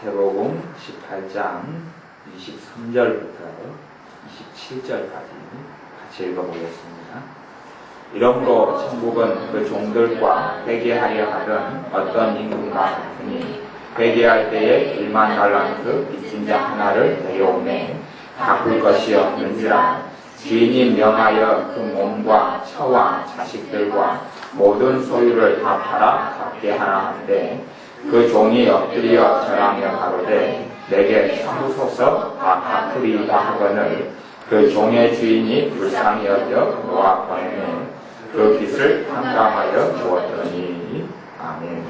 마태복음 18장 23절부터 27절까지 같이 읽어보겠습니다. 이러므로 천국은 그 종들과 회개하려 하던 어떤 임금과 같으니 회개할 때에 1만 달란트 빚진 자 하나를 데려오매 갚을 것이 없는지라 주인이 명하여 그 몸과 처와 자식들과 모든 소유를 다 팔아 갚게 하라 한데 그 종이 엎드려 절하며 가로되 내게 사무소서 다 갚으리이다 하거늘 그 종의 주인이 불쌍히 여겨 놓아 보내매 그 빚을 탕감하여 주었더니. 아멘.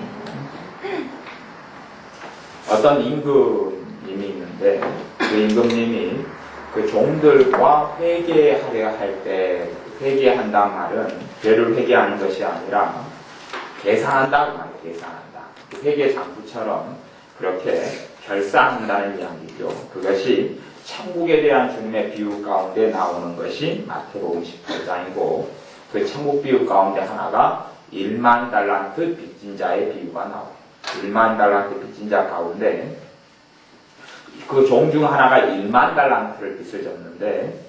어떤 임금님이 있는데 그 임금님이 그 종들과 회개하려 할 때 회개한다는 말은 죄를 회개하는 것이 아니라 계산한다 그 말이에요. 계산한다. 회개 장부처럼 그렇게 결산한다는 이야기죠. 그것이 천국에 대한 주님의 비유 가운데 나오는 것이 마태복음 18장이고 그 천국 비유 가운데 하나가 1만 달란트 빚진 자의 비유가 나와요. 1만 달란트 빚진 자 가운데 그 종 중 하나가 1만 달란트를 빚을 졌는데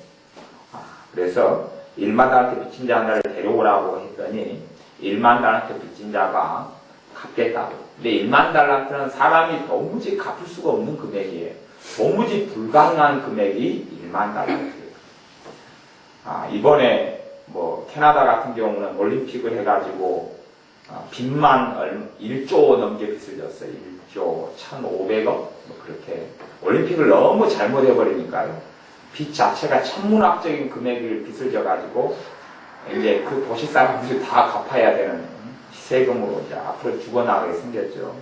그래서 1만 달란트 빚진 자 하나를 데려오라고 했더니 1만 달란트 빚진 자가 갚겠다고. 근데 1만 달란트는 사람이 도무지 갚을 수가 없는 금액이에요. 도무지 불가능한 금액이 1만 달란트예요. 이번에 캐나다 같은 경우는 올림픽을 해가지고 빚만 1조 넘게 빚을 졌어요. 1조 1,500억 그렇게. 올림픽을 너무 잘못해버리니까요. 빚 자체가 천문학적인 금액을 빚을 져가지고 이제 그 도시 사람들이 다 갚아야 되는 세금으로 이제 앞으로 죽어나가게 생겼죠.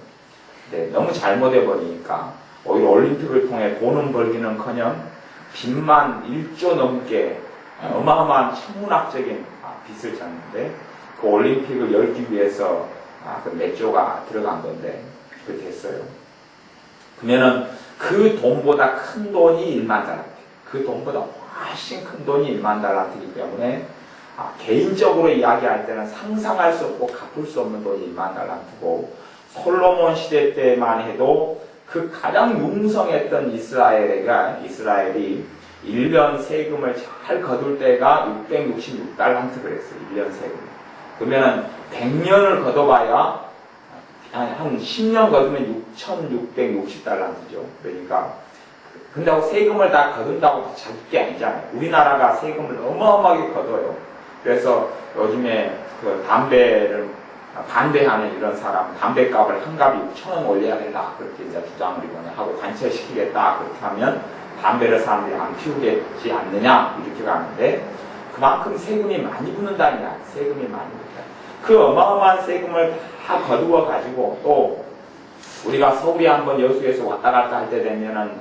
네, 너무 잘못해버리니까 오히려 올림픽을 통해 돈은 벌기는커녕 빚만 1조 넘게 어마어마한 천문학적인 빚을 졌는데 그 올림픽을 열기 위해서 그 몇 조가 들어간 건데 그렇게 됐어요. 그러면은 그 돈보다 큰 돈이 1만 달란트. 그 돈보다 훨씬 큰 돈이 1만 달란트이기 때문에 개인적으로 이야기할 때는 상상할 수 없고 갚을 수 없는 돈이 1만 달란트고 솔로몬 시대 때만 해도 그 가장 융성했던 이스라엘이 1년 세금을 잘 거둘 때가 666달란트 그랬어요. 1년 세금. 그러면은 100년을 거둬봐야 한 10년 거두면 6660달란트죠. 그러니까 근데 세금을 다 거둔다고 잘 게 아니잖아요. 우리나라가 세금을 어마어마하게 거둬요. 그래서 요즘에 그 담배를 반대하는 이런 사람, 담배값을 한 갑이 6,000원 올려야 된다. 그렇게 이제 주장을 하고 관철시키겠다. 그렇게 하면 담배를 사람들이 안 피우겠지 않느냐. 이렇게 가는데 그만큼 세금이 많이 붙는다는 이야기. 세금이 많이 붙다. 그 어마어마한 세금을 다 거두어 가지고 또 우리가 서울에 한번 여수에서 왔다 갔다 할 때 되면은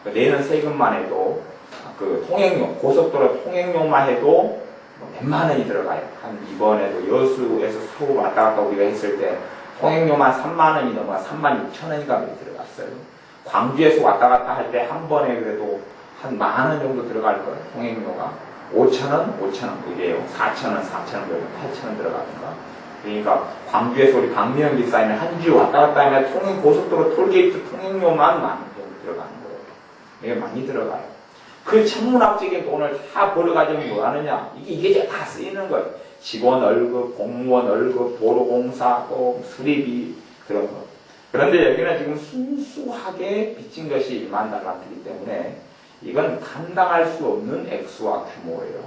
내는 세금만 해도 그 통행료, 고속도로 통행료만 해도 몇만 원이 들어가요. 한 이번에도 여수에서 서울 왔다 갔다 우리가 했을 때 통행료만 3만 원이 넘어 3만 6천 원인가 들어갔어요. 광주에서 왔다 갔다 할 때 한 번에 그래도 한 10,000원 정도 들어갈 거예요. 통행료가 5,000원, 5,000원 그게요. 4,000원, 4,000원, 8,000원 들어가던가. 그러니까 광주에서 우리 박미영 기사님은 한 주 왔다 갔다 하면 고속도로 톨게이트 통행료만 10,000원 정도 들어가는 거예요. 이게 많이 들어가요. 그 천문학적인 돈을 다 벌어가지고 뭐 하느냐? 이게 다 쓰이는 거예요. 직원 월급, 공무원 월급, 도로공사, 수리비, 그런 거. 그런데 여기는 지금 순수하게 빚진 것이 1만 달란트이기 때문에 이건 감당할 수 없는 액수와 규모예요.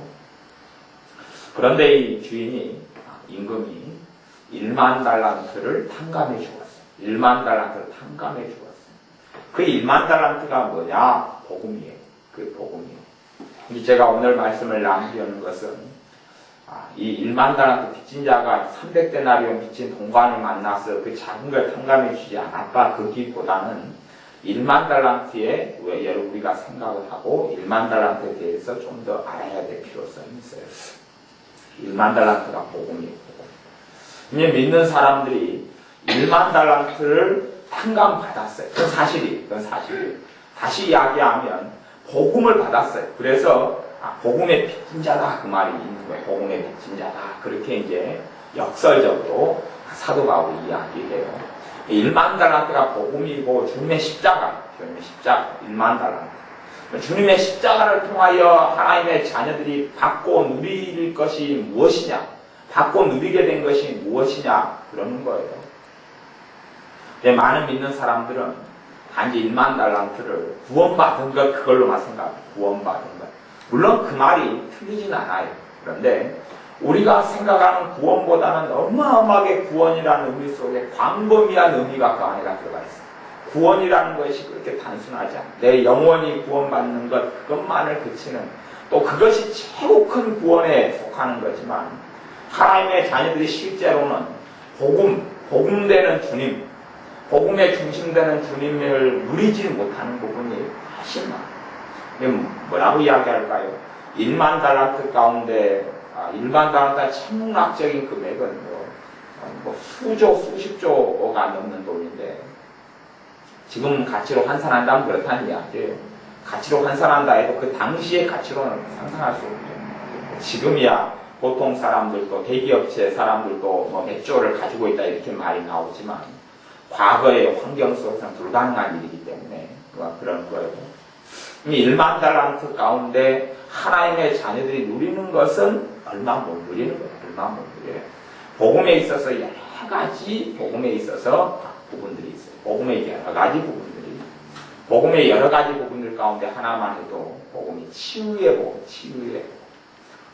그런데 이 주인이, 임금이 1만 달란트를 탕감해 주었어요. 1만 달란트를 탕감해 주었어요. 그 1만 달란트가 뭐냐? 복음이에요. 그 복음이에요. 이제 제가 오늘 말씀을 남기는 것은 이 1만 달란트 빚진 자가 300데나리온 빚진 동관을 만나서 그 작은 걸 탕감해 주지 않았다. 거기보다는 1만 달란트에 우리가 생각을 하고 1만 달란트에 대해서 좀 더 알아야 될 필요성이 있어요. 1만 달란트가 복음이에요. 이제 믿는 사람들이 1만 달란트를 탕감받았어요. 그건 사실이에요. 다시 이야기하면 복음을 받았어요. 그래서 복음의 빚진 자다 그 말이 있는 거예요. 복음의 빚진 자다. 그렇게 이제 역설적으로 사도 바울이 이야기해요. 1만 달란트가 복음이고 주님의 십자가, 1만 달란트. 주님의 십자가를 통하여 하나님의 자녀들이 받고 누릴 것이 무엇이냐? 받고 누리게 된 것이 무엇이냐? 그러는 거예요. 많은 믿는 사람들은 단지 1만 달란트를 구원받은 것, 그걸로만 생각해요. 구원받은 것. 물론 그 말이 틀리진 않아요. 그런데 우리가 생각하는 구원보다는 어마어마하게 구원이라는 의미 속에 광범위한 의미가 그 안에 들어가 있어요. 구원이라는 것이 그렇게 단순하지 않아요. 내 영혼이 구원받는 것, 그것만을 그치는, 또 그것이 최고 큰 구원에 속하는 거지만, 하나님의 자녀들이 실제로는 복음되는 주님, 복음의 중심되는 주님을 누리지 못하는 부분이 훨씬 많아요. 뭐라고 이야기할까요? 1만 달란트 가운데 1만 달란트 천문학적인 금액은 수조, 수십조가 넘는 돈인데, 지금 가치로 환산한다면 그렇다는 이야기예요. 가치로 환산한다 해도 그 당시의 가치로는 상상할 수 없죠. 지금이야 보통 사람들도, 대기업체 사람들도 몇 조를 가지고 있다 이렇게 말이 나오지만, 과거의 환경 속에서는 불가능한 일이기 때문에 그런 거예요. 1만 달란트 가운데 하나님의 자녀들이 누리는 것은 얼마 못 누리는 거예요. 얼마 못 누려요. 복음에 있어서 여러 가지 부분들이 있어요. 복음의 여러 가지 부분들이. 복음의 여러 가지 부분들 가운데 하나만 해도 복음이 치유의 복음,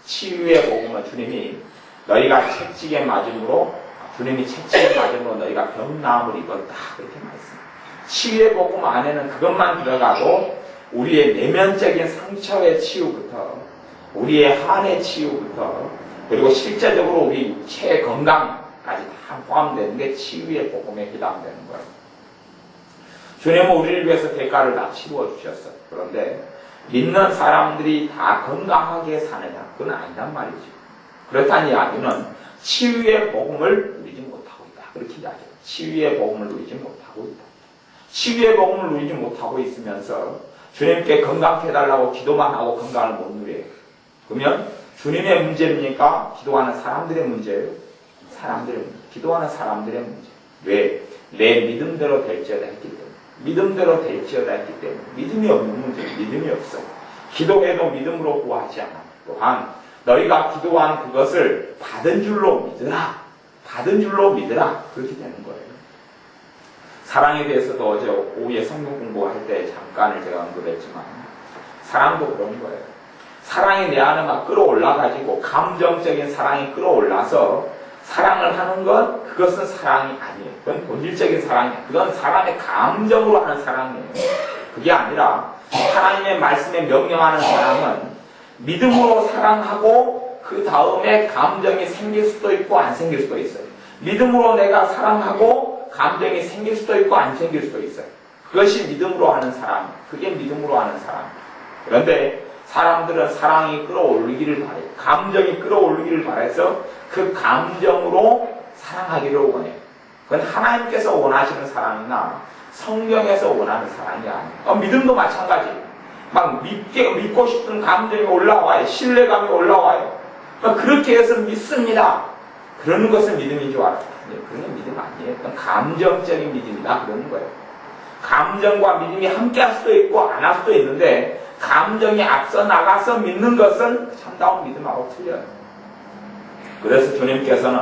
치유의 복음은 주님이 너희가 채찍에 맞음으로, 주님이 채찍에 맞음으로 너희가 병나음을 입었다. 그렇게 말씀합니다. 치유의 복음 안에는 그것만 들어가도 우리의 내면적인 상처의 치유부터, 우리의 한의 치유부터, 그리고 실제적으로 우리 육체의 건강까지 다 포함되는 게 치유의 복음에 해당되는 거예요. 주님은 우리를 위해서 대가를 다 치루어 주셨어요. 그런데 믿는 사람들이 다 건강하게 사느냐? 그건 아니란 말이죠. 그렇다는 이야기는 치유의 복음을 누리지 못하고 있다. 그렇게 이야기해요. 치유의 복음을 누리지 못하고 있다. 치유의 복음을 누리지 못하고 있으면서 주님께 건강케 해달라고 기도만 하고 건강을 못 누려요. 그러면 주님의 문제입니까? 기도하는 사람들의 문제예요? 기도하는 사람들의 문제. 왜? 내 믿음대로 될지어다 했기 때문에. 믿음대로 될지어다 했기 때문에. 믿음이 없는 문제, 믿음이 없어요. 기도해도 믿음으로 구하지 않아. 또한 너희가 기도한 그것을 받은 줄로 믿으라. 그렇게 되는 거예요. 사랑에 대해서도 어제 오후에 성경 공부할 때 잠깐을 제가 언급했지만, 사랑도 그런 거예요. 사랑이 내 안에 막 끌어올라가지고 감정적인 사랑이 끌어올라서 사랑을 하는 건 그것은 사랑이 아니에요. 그건 본질적인 사랑이 아니에요. 그건 사람의 감정으로 하는 사랑이에요. 그게 아니라 하나님의 말씀에 명령하는 사랑은 믿음으로 사랑하고 그 다음에 감정이 생길 수도 있고 안 생길 수도 있어요. 믿음으로 내가 사랑하고 감정이 생길 수도 있고 안 생길 수도 있어요. 그것이 믿음으로 하는 사랑. 그게 믿음으로 하는 사랑. 그런데 사람들은 사랑이 끌어올리기를 바래요. 감정이 끌어올리기를 바라서 그 감정으로 사랑하기를 원해요. 그건 하나님께서 원하시는 사랑이나 성경에서 원하는 사랑이 아니에요. 믿음도 마찬가지예요. 막 믿고 싶은 감정이 올라와요. 신뢰감이 올라와요. 그렇게 해서 믿습니다. 그러는 것은 믿음인 줄 알아요. 그런 게 믿음 아니에요. 그건 감정적인 믿음이다. 그러는 거예요. 감정과 믿음이 함께 할 수도 있고 안 할 수도 있는데, 감정이 앞서 나가서 믿는 것은 참다운 믿음하고 틀려요. 그래서 주님께서는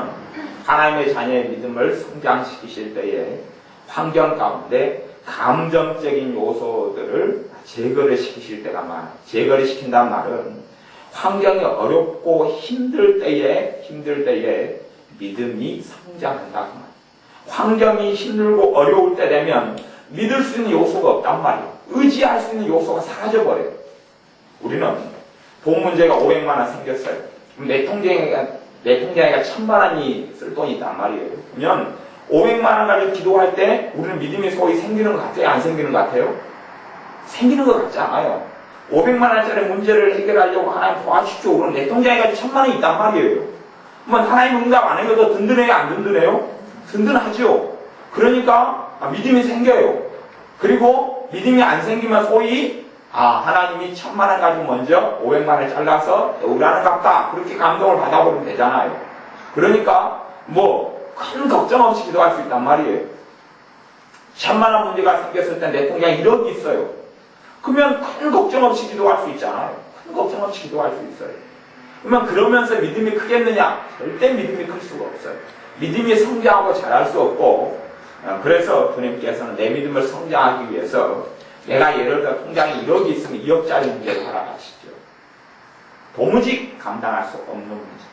하나님의 자녀의 믿음을 성장시키실 때에 환경 가운데 감정적인 요소들을 제거를 시키실 때가 많아요. 제거를 시킨다는 말은 환경이 어렵고 힘들 때에 믿음이 성장한다고 말이에요. 환경이 힘들고 어려울 때 되면 믿을 수 있는 요소가 없단 말이에요. 의지할 수 있는 요소가 사라져버려요. 우리는 돈 문제가 500만 원 생겼어요. 그럼 내 통장에가 1000만 원이 쓸 돈이 있단 말이에요. 그러면 500만 원 가지고 기도할 때 우리는 믿음이 소위 생기는 것 같아요? 안 생기는 것 같아요? 생기는 것 같지 않아요. 500만 원짜리 문제를 해결하려고 하나님 도와주십시오. 그럼 내 통장에 가지고 1000만 원이 있단 말이에요. 그러면 하나님 응답 안 해도 더 든든해요? 안 든든해요? 든든하죠. 그러니까 믿음이 생겨요. 그리고 믿음이 안 생기면 소위 하나님이 1000만 원 가지고 먼저 500만 원을 잘라서 우라는 값다. 그렇게 감동을 받아버리면 되잖아요. 그러니까 큰 걱정 없이 기도할 수 있단 말이에요. 천만원 문제가 생겼을 때 내 통장에 1억이 있어요. 그러면 큰 걱정 없이 기도할 수 있잖아요. 큰 걱정 없이 기도할 수 있어요. 그러면 그러면서 믿음이 크겠느냐? 절대 믿음이 클 수가 없어요. 믿음이 성장하고 자랄 수 없고, 그래서 주님께서는 내 믿음을 성장하기 위해서 내가 예를 들어 통장에 1억이 있으면 2억짜리 문제를 하라하시죠. 도무지 감당할 수 없는 문제.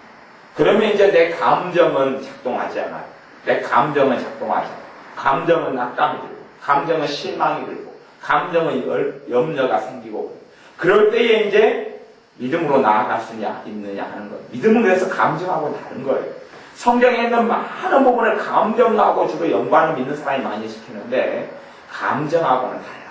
그러면 이제 내 감정은 작동하지 않아요. 내 감정은 작동하지 않아요. 감정은 낙담이 들고, 감정은 실망이 들고, 감정은 염려가 생기고, 그럴 때에 이제 믿음으로 나아갈 수 있느냐 하는 거예요. 믿음은 그래서 감정하고는 다른 거예요. 성경에 있는 많은 부분을 감정하고 주로 연관을 믿는 사람이 많이 시키는데 감정하고는 달라요.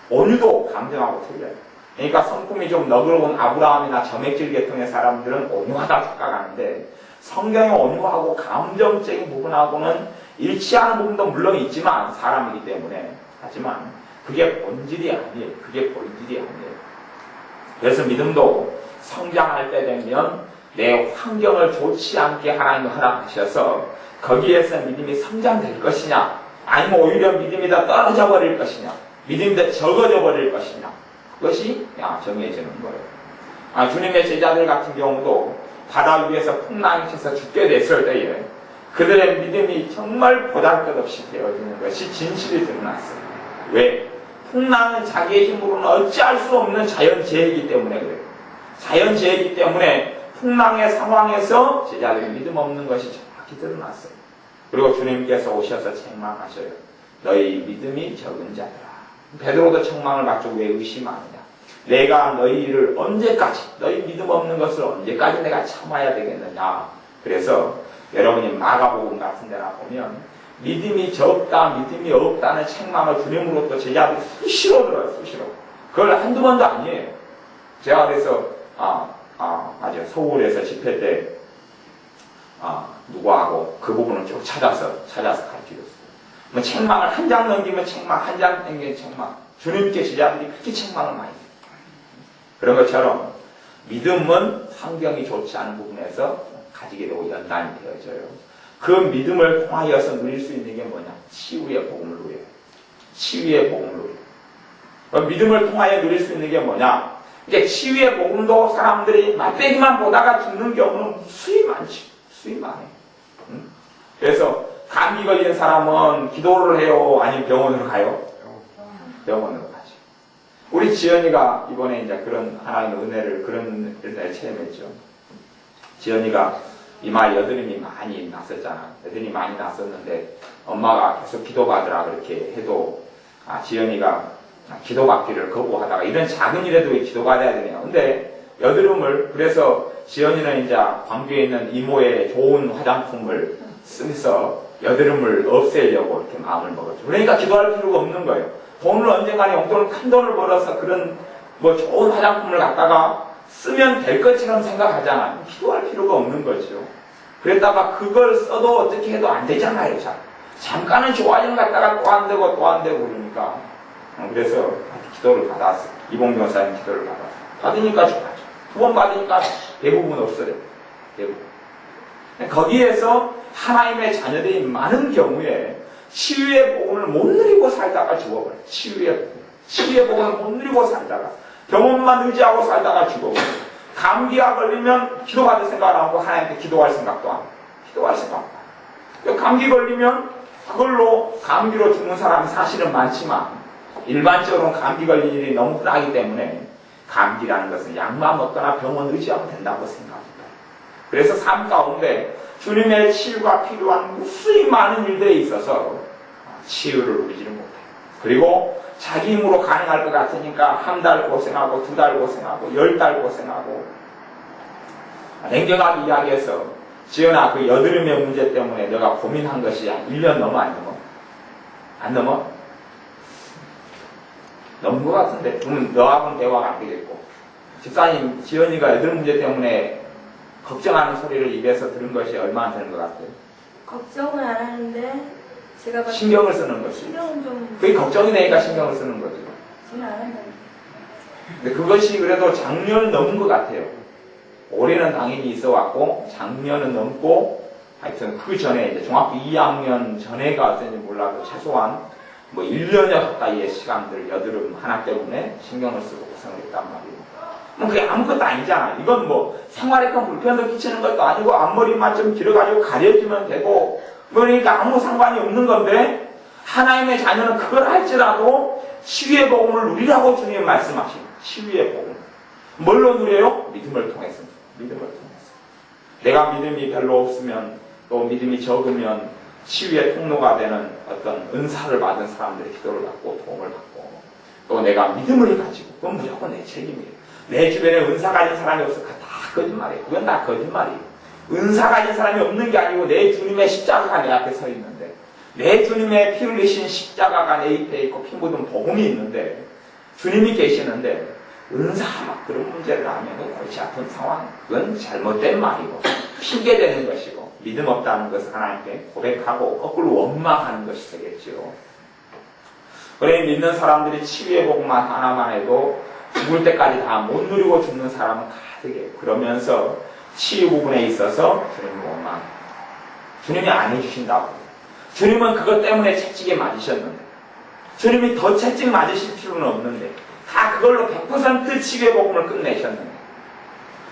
온유도 감정하고 틀려요. 그러니까 성품이 좀 너그러운 아브라함이나 점액질 계통의 사람들은 온유하다 착각하는데 성경의 온유하고 감정적인 부분하고는 일치하는 부분도 물론 있지만 사람이기 때문에 하지만 그게 본질이 아니에요. 그게 본질이 아니에요. 그래서 믿음도 성장할 때 되면 내 환경을 좋지 않게 하나님이 허락하셔서 거기에서 믿음이 성장될 것이냐 아니면 오히려 믿음이 더 떨어져 버릴 것이냐 믿음이 더 적어져 버릴 것이냐 그것이 정해지는 거예요. 주님의 제자들 같은 경우도 바다 위에서 풍랑이 쳐서 죽게 됐을 때에 그들의 믿음이 정말 보잘것없이 되어지는 것이 진실이 드러났어요. 왜? 풍랑은 자기의 힘으로는 어찌할 수 없는 자연재해이기 때문에 그래요. 자연재해이기 때문에 풍랑의 상황에서 제자들이 믿음 없는 것이 정확히 드러났어요. 그리고 주님께서 오셔서 책망하셔요. 너희 믿음이 적은 자들아. 베드로도 책망을 받죠. 왜 의심하느냐. 내가 너희를 언제까지 너희 믿음 없는 것을 언제까지 내가 참아야 되겠느냐. 그래서 여러분이 마가복음 같은 데나 보면 믿음이 적다 믿음이 없다는 책망을 주님으로부터 제자들이 수시로 들어요. 수시로. 그걸 한두 번도 아니에요. 제가 그래서 맞아요. 서울에서 집회 때, 누구하고 그 부분을 쭉 찾아서 가르치셨어요. 뭐 책망을 한 장 넘기면 책망, 한 장 넘기면 책망. 주님께 제자들이 그렇게 책망을 많이 해요. 그런 것처럼 믿음은 환경이 좋지 않은 부분에서 가지게 되고 연단이 되어져요. 그 믿음을 통하여서 누릴 수 있는 게 뭐냐? 치유의 복음을 누려요. 치유의 복음을 누려요. 믿음을 통하여 누릴 수 있는 게 뭐냐? 이게 치유의 복음도 사람들이 맛배기만 보다가 죽는 경우는 수이 많지. 수이 많아요. 그래서 감기 걸린 사람은 기도를 해요? 아니면 병원으로 가요? 병원으로 가죠. 우리 지연이가 이번에 이제 그런 하나님의 은혜를 그런 은혜를 체험했죠. 지연이가 이마 여드름이 많이 났었잖아. 여드름이 많이 났었는데 엄마가 계속 기도받으라 그렇게 해도 지연이가 기도받기를 거부하다가 이런 작은 일에도 기도받아야 되네요. 근데 여드름을 그래서 지연이는 이제 광주에 있는 이모의 좋은 화장품을 쓰면서 여드름을 없애려고 이렇게 마음을 먹었죠. 그러니까 기도할 필요가 없는 거예요. 돈을 언젠가 용돈을 큰 돈을 벌어서 그런 뭐 좋은 화장품을 갖다가 쓰면 될 것처럼 생각하잖아요. 기도할 필요가 없는 거죠. 그랬다가 그걸 써도 어떻게 해도 안 되잖아요. 잠깐은 좋아지는 것 같다가 또 안 되고 또 안 되고 그러니까. 그래서 기도를 받았어요. 이봉 변호사님 기도를 받았어요. 받으니까 좋아져. 두 번 받으니까 대부분 없어요. 대부분. 거기에서 하나님의 자녀들이 많은 경우에 치유의 복음을 못 누리고 살다가 죽어버려요. 치유의 복음을 못 누리고 살다가 병원만 의지하고 살다가 죽어버려요. 감기가 걸리면 기도받을 생각을 안 하고 하나님께 기도할 생각도 안 하고 기도할 생각도 안 하고 감기 걸리면 그걸로 감기로 죽는 사람이 사실은 많지만 일반적으로는 감기 걸린 일이 너무 흔하기 때문에 감기라는 것은 약만 먹거나 병원 의지하면 된다고 생각합니다. 그래서 삶 가운데 주님의 치유가 필요한 무수히 많은 일들에 있어서 치유를 누리지는 못해요. 그리고 자기 힘으로 가능할 것 같으니까 한 달 고생하고 2달 고생하고 10달 고생하고 냉정하게 이야기해서 지연아 그 여드름의 문제 때문에 너가 고민한 것이 한 1년 넘어 안 넘어? 안 넘어? 넘은 것 같은데 그러면 너하고는 대화가 안 되겠고 집사님 지연이가 여드름 문제 때문에 걱정하는 소리를 입에서 들은 것이 얼마나 되는 것 같아요? 걱정은 안 하는데 제가 신경을 쓰는 거지. 신경은 좀 그게 걱정이 되니까 신경을 쓰는 거죠. 지는 안 한다. 근데 그것이 그래도 작년은 넘은 것 같아요. 올해는 당연히 있어 왔고 작년은 넘고 하여튼 그 전에 이제 중학교 2학년 전에가 어떤지 몰라도 최소한 뭐 1년여 가까이의 시간들 여드름 하나 때문에 신경을 쓰고 고생했단 말이에요. 뭐 그게 아무것도 아니잖아. 이건 뭐 생활에 큰 불편도 끼치는 것도 아니고 앞머리만 좀 길어가지고 가려주면 되고 그러니까 아무 상관이 없는 건데 하나님의 자녀는 그걸 할지라도 치유의 복음을 누리라고 주님 말씀하십니다. 치유의 복음. 뭘로 누려요? 믿음을 통해서. 믿음을 통해서. 내가 믿음이 별로 없으면 또 믿음이 적으면 치유의 통로가 되는 어떤 은사를 받은 사람들의 기도를 받고 도움을 받고 또 내가 믿음을 가지고 그건 무조건 내 책임이에요. 내 주변에 은사 가진 사람이 없어. 그건 다 거짓말이에요. 그건 다 거짓말이에요. 은사 가진 사람이 없는 게 아니고 내 주님의 십자가가 내 앞에 서 있는데 내 주님의 피 흘리신 십자가가 내 입에 있고 피 묻은 복음이 있는데 주님이 계시는데 은사 그런 문제를 하면 골치 아픈 상황 그건 잘못된 말이고 핑계대는 것이고 믿음 없다는 것을 하나님께 고백하고 거꾸로 원망하는 것이 되겠죠. 그래 믿는 사람들이 치유의 복음만 하나만 해도 죽을 때까지 다 못 누리고 죽는 사람은 가득해요. 그러면서 치유 부분에 있어서 주님이 원망 주님이 안 해주신다고 주님은 그것 때문에 채찍에 맞으셨는데 주님이 더 채찍 맞으실 필요는 없는데 다 그걸로 100% 치유의 복음을 끝내셨는데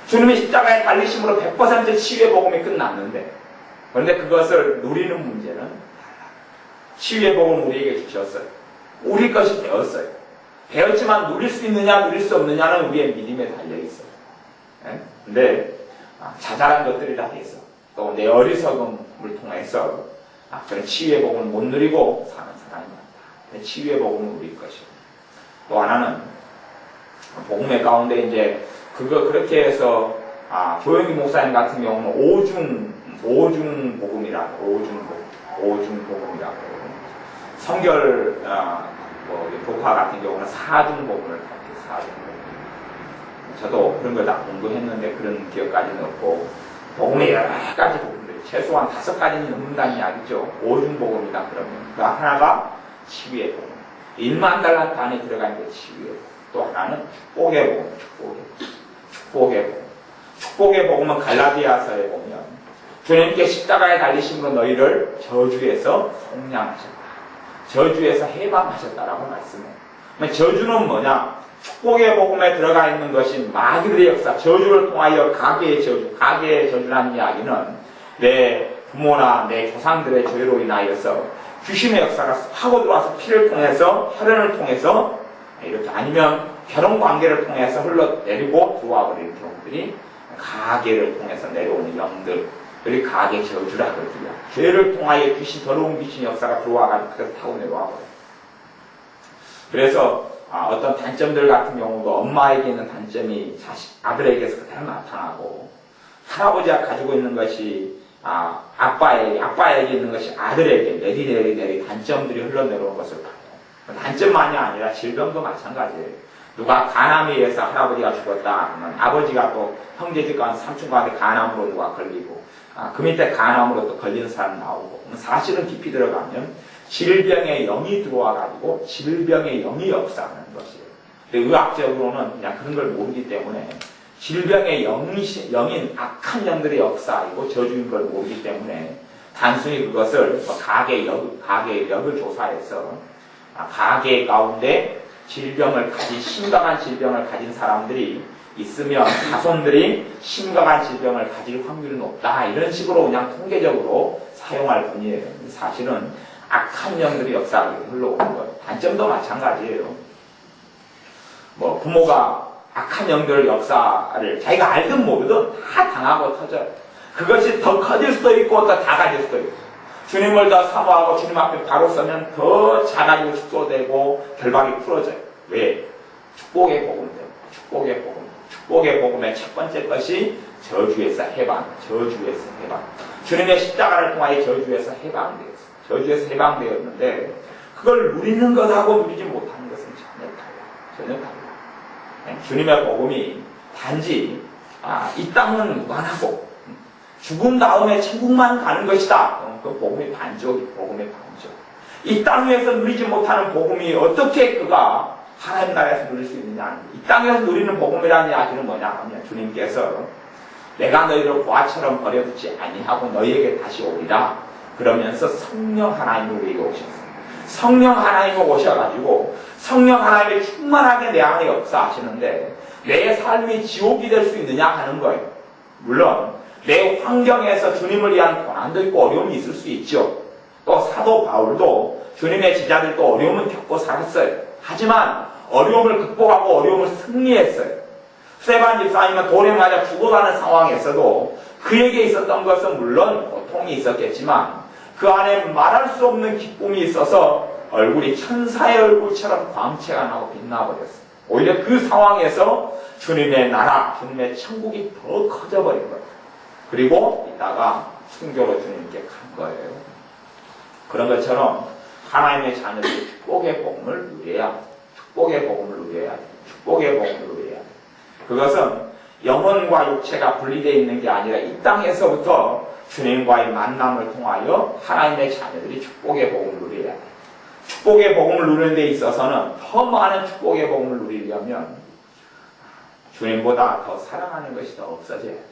주님이 십자가에 달리심으로 100% 치유의 복음이 끝났는데 그런데 그것을 누리는 문제는 달라요. 치유의 복음을 우리에게 주셨어요. 우리 것이 되었어요. 배웠지만 누릴 수 있느냐 누릴 수 없느냐는 우리의 믿음에 달려있어요. 근데 자잘한 것들이라 해서 또 내 어리석음을 통해서 그런 치유의 복음을 못 누리고 사는 사람이 많다. 치유의 복음은 우리 것이고 또 하나는 복음의 가운데 이제 그렇게 해서 조영기 목사님 같은 경우는 오중 복음이라고 성결 교파 같은 경우는 사중 복음을 가르쳐요. 사중 복음. 저도 그런 걸 다 공부했는데 그런 기억까지는 없고 복음의 여러 가지 복음들이 최소한 5가지는 넘는다는 이야기죠. 오중 복음이다 그러면 그 하나가 치유의 복음. 1만 달란트 안에 들어가 있는 게 치유의 복음. 또 하나는 축복의 복음. 축복의 복음. 축복의 복음은 갈라디아서에 보면 주님께 십자가에 달리심으로 너희를 저주에서 속량하셨다. 저주에서 해방하셨다라고 말씀해요. 저주는 뭐냐? 축복의 복음에 들어가 있는 것이 마귀들의 역사, 저주를 통하여 가계의 저주, 가계의 저주라는 이야기는 내 부모나 내 조상들의 죄로 인하여서 귀신의 역사가 하고 들어와서 피를 통해서, 혈연을 통해서 이렇게 아니면 결혼 관계를 통해서 흘러내리고 들어와 버리는 경우들이 가계를 통해서 내려오는 영들, 그리 가계 저주라 그러더라. 죄를 통하여 더러운 귀신 역사가 들어와가지고 그걸 타고 내려와 버려요. 그래서 어떤 단점들 같은 경우도 엄마에게 있는 단점이 아들에게서 그대로 나타나고 할아버지가 가지고 있는 것이 아빠에게 있는 것이 아들에게 내리 단점들이 흘러내려오는 것을 봐요. 단점만이 아니라 질병도 마찬가지예요. 누가 간암에 의해서 할아버지가 죽었다 하면 아버지가 또 형제들과 삼촌과한테 간암으로 누가 걸리고 그 밑에 간암으로 또 걸리는 사람 나오고 사실은 깊이 들어가면 질병의 영이 들어와가지고 질병의 영이 역사하는 것이에요. 의학적으로는 그냥 그런 걸 모르기 때문에 질병의 영인 악한 영들의 역사이고 저주인 걸 모르기 때문에 단순히 그것을 가계의 역을 조사해서 가계 가운데 심각한 질병을 가진 사람들이 있으면 자손들이 심각한 질병을 가질 확률이 높다. 이런 식으로 그냥 통계적으로 사용할 뿐이에요. 사실은 악한 영들이 역사하게 흘러오는 거예요. 단점도 마찬가지예요. 부모가 악한 영들 역사를 자기가 알든 모르든 다 당하고 터져요. 그것이 더 커질 수도 있고 더 작아질 수도 있고 주님을 더 사모하고 주님 앞에 바로 서면 더 작아지고 축소되고 결박이 풀어져요. 왜? 축복의 복음 때문에. 축복의 복음. 축복의 복음의 첫 번째 것이 저주에서 해방. 주님의 십자가를 통하여 저주에서 해방되었어요. 저주에서 해방되었는데 그걸 누리는 것하고 누리지 못하는 것은 전혀 달라요. 주님의 복음이 단지 이 땅은 무관하고 죽은 다음에 천국만 가는 것이다. 그 복음의 반쪽이 복음의 반쪽. 이 땅에서 누리지 못하는 복음이 어떻게 그가 하나님 나라에서 누릴 수 있느냐. 이 땅에서 누리는 복음이라는 이야기는 뭐냐 하면 주님께서 내가 너희를 고아처럼 버려두지 아니하고 너희에게 다시 오리라. 그러면서 성령 하나님을 우리에게 오셨어요. 성령 하나님을 오셔가지고 성령 하나님이 충만하게 내 안에 역사하시는데 내 삶이 지옥이 될 수 있느냐 하는 거예요. 물론 내 환경에서 주님을 위한 고난도 있고 어려움이 있을 수 있죠. 또 사도 바울도 주님의 제자들도 어려움을 겪고 살았어요. 하지만 어려움을 극복하고 어려움을 승리했어요. 스테반 집사님은 돌에 맞아 죽어가는 상황에서도 그에게 있었던 것은 물론 고통이 있었겠지만 그 안에 말할 수 없는 기쁨이 있어서 얼굴이 천사의 얼굴처럼 광채가 나고 빛나버렸어요. 오히려 그 상황에서 주님의 나라, 주님의 천국이 더 커져버린 거예요. 그리고 이따가 순교로 주님께 간 거예요. 그런 것처럼 하나님의 자녀들이 축복의 복음을 누려야 축복의 복음을 누려야 축복의 복음을 누려야 그것은 영혼과 육체가 분리되어 있는 게 아니라 이 땅에서부터 주님과의 만남을 통하여 하나님의 자녀들이 축복의 복음을 누려야 돼. 축복의 복음을 누리는 데 있어서는 더 많은 축복의 복음을 누리려면 주님보다 더 사랑하는 것이 더 없어져야 돼.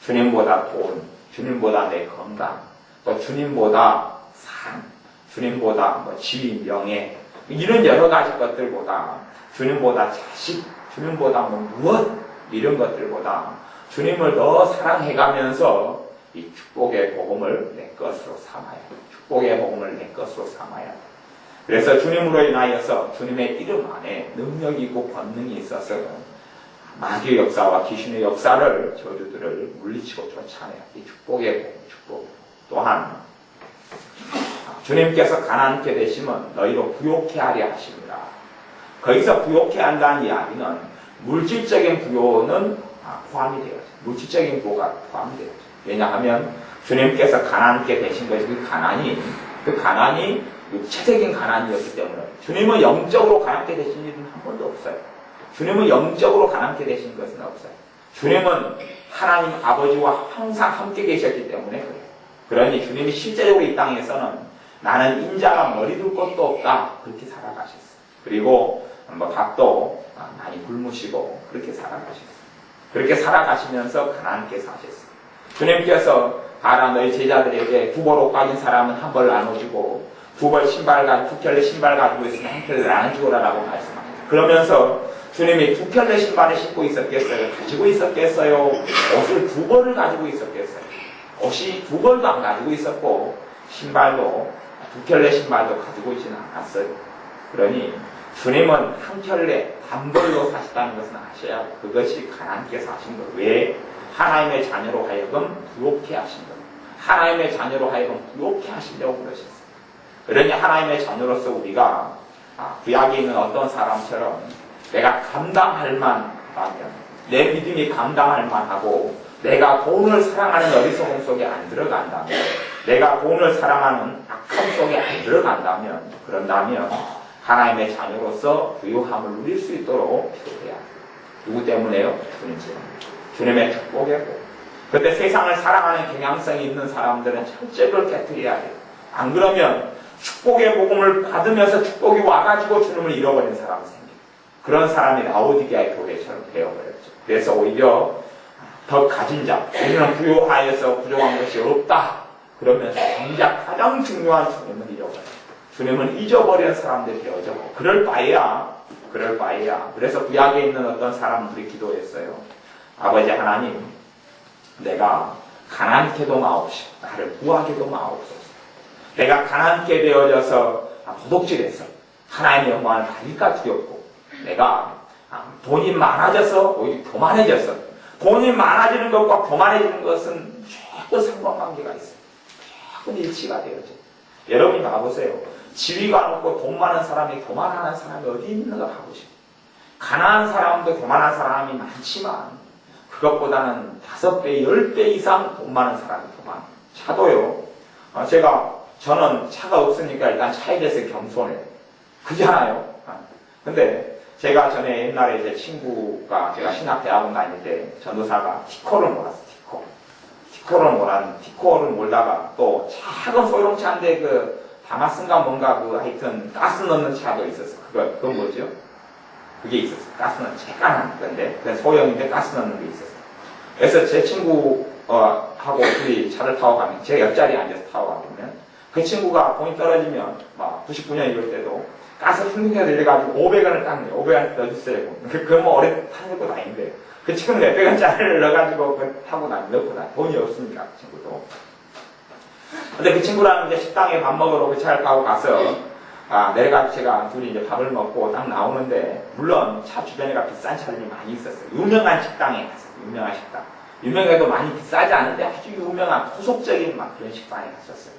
주님보다 돈, 주님보다 내 건강, 또 주님보다 산, 주님보다 지위, 명예 이런 여러 가지 것들보다 주님보다 자식, 주님보다 무엇 이런 것들보다 주님을 더 사랑해가면서 이 축복의 복음을 내 것으로 삼아야 돼. 축복의 복음을 내 것으로 삼아야 돼. 그래서 주님으로 인하여서 주님의 이름 안에 능력이 있고 권능이 있어서 마귀의 역사와 귀신의 역사를 저주들을 물리치고 쫓아내야 이 축복의 복음, 축복. 또한 주님께서 가난케 되시면 너희로 부욕해 하려 하십니다. 거기서 부욕해 한다는 이야기는 물질적인 부요는 포함이 되어요. 물질적인 부요가 포함이 되어요. 왜냐하면 주님께서 가난케 되신 것이 그 가난이 육체적인 가난이었기 때문에 주님은 영적으로 가난케 되신 일은 한 번도 없어요. 주님은 영적으로 가난케 되신 것은 없어요. 주님은 하나님 아버지와 항상 함께 계셨기 때문에 그래요. 그러니 주님이 실제적으로 이 땅에서는 나는 인자가 머리 둘 것도 없다 그렇게 살아가셨어요. 그리고 밥도 많이 굶으시고 그렇게 살아가셨어요. 그렇게 살아가시면서 가난하게 사셨어요. 주님께서 가라 너희 제자들에게 두 벌 옷 가진 사람은 한 벌 나눠주고 두 켤레 신발 가지고 있으면 한 켤레 나눠주거라라고 말씀하셨어요. 그러면서 주님이 두 켤레 신발을 신고 있었겠어요? 가지고 있었겠어요? 옷을 두 벌을 가지고 있었겠어요? 옷이 두 벌도 안 가지고 있었고 신발도 두 켤레 신발도 가지고 있지는 않았어요. 그러니 주님은 한 켤레 단벌로 사셨다는 것은 아셔야 그것이 가난하게 사신 것. 왜? 하나님의 자녀로 하여금 부욕해 하신 것. 하나님의 자녀로 하여금 부욕해 하시려고 그러셨어요. 그러니 하나님의 자녀로서 우리가 구약에 있는 어떤 사람처럼 내가 감당할 만하면 내 믿음이 감당할 만하고 내가 돈을 사랑하는 어리석음 속에 안 들어간다면 내가 돈을 사랑하는 악함 속에 안 들어간다면 그런다면 하나님의 자녀로서 부유함을 누릴 수 있도록 필요해야 돼요. 누구 때문에요? 주님 때문에. 주님의 축복이고. 그런데 세상을 사랑하는 경향성이 있는 사람들은 철저히 깨뜨려야 돼요. 안 그러면 축복의 복음을 받으면서 축복이 와가지고 주님을 잃어버린 사람이 생겨요. 그런 사람이 라오디게아의 교회처럼 되어버렸죠. 그래서 오히려 더 가진 자, 우리는 부유하여서 부족한 것이 없다. 그러면서 정작 가장 중요한 주님을 잃어버려요. 주님을 잊어버린 사람들이 되어져. 그럴 바에야. 그래서 구약에 있는 어떤 사람들이 기도했어요. 아버지 하나님, 내가 가난케도 마옵시고 나를 부하게도 마옵소서. 내가 가난케 되어져서 도둑질해서 하나님의 영광을 가질까 두렵고 내가 돈이 많아져서 오히려 교만해졌어. 돈이 많아지는 것과 교만해지는 것은 조금 상관관계가 있어요. 조금 일치가 되어져. 여러분이 봐보세요. 지위가 높고 돈 많은 사람이 교만하는 사람이 어디 있는가 봐보시고 가난한 사람도 교만한 사람이 많지만 그것보다는 5배, 10배 이상 돈 많은 사람이 교만. 차도요. 저는 차가 없으니까 일단 차에 대해서 겸손해요. 그잖아요. 근데 제가 전에 옛날에 제 친구가 제가 신학대학원 다닐 때 전도사가 티코를 몰았어요. 티코를 몰다가 또 작은 소형차인데 다마슨가 뭔가 하여튼 가스 넣는 차도 있었어. 그건 뭐죠? 그게 있었어. 가스 넣는 채간한 건데 소형인데 가스 넣는 게 있었어. 그래서 제 친구 하고 둘이 차를 타고 가면 제 옆자리에 앉아서 타고 가면 그 친구가 돈이 떨어지면 막 99년 이럴 때도 가서 승승해서 이래가지고 500원을 딱 내요. 500원 넣어주세요. 그건 뭐 오래 타는 것도 아닌데 그 친구는 몇백 원짜리를 넣어가지고 그 타고 넣고 돈이 없으니까 그 친구도. 근데 그 친구랑 이제 식당에 밥 먹으러 그 차를 타고 가서 내려가서 제가 둘이 이제 밥을 먹고 딱 나오는데 물론 차 주변에가 비싼 차들이 많이 있었어요. 유명한 식당에 갔어요. 유명한 식당. 유명해도 많이 비싸지 않은데 아주 유명한 토속적인 막 그런 식당에 갔었어요.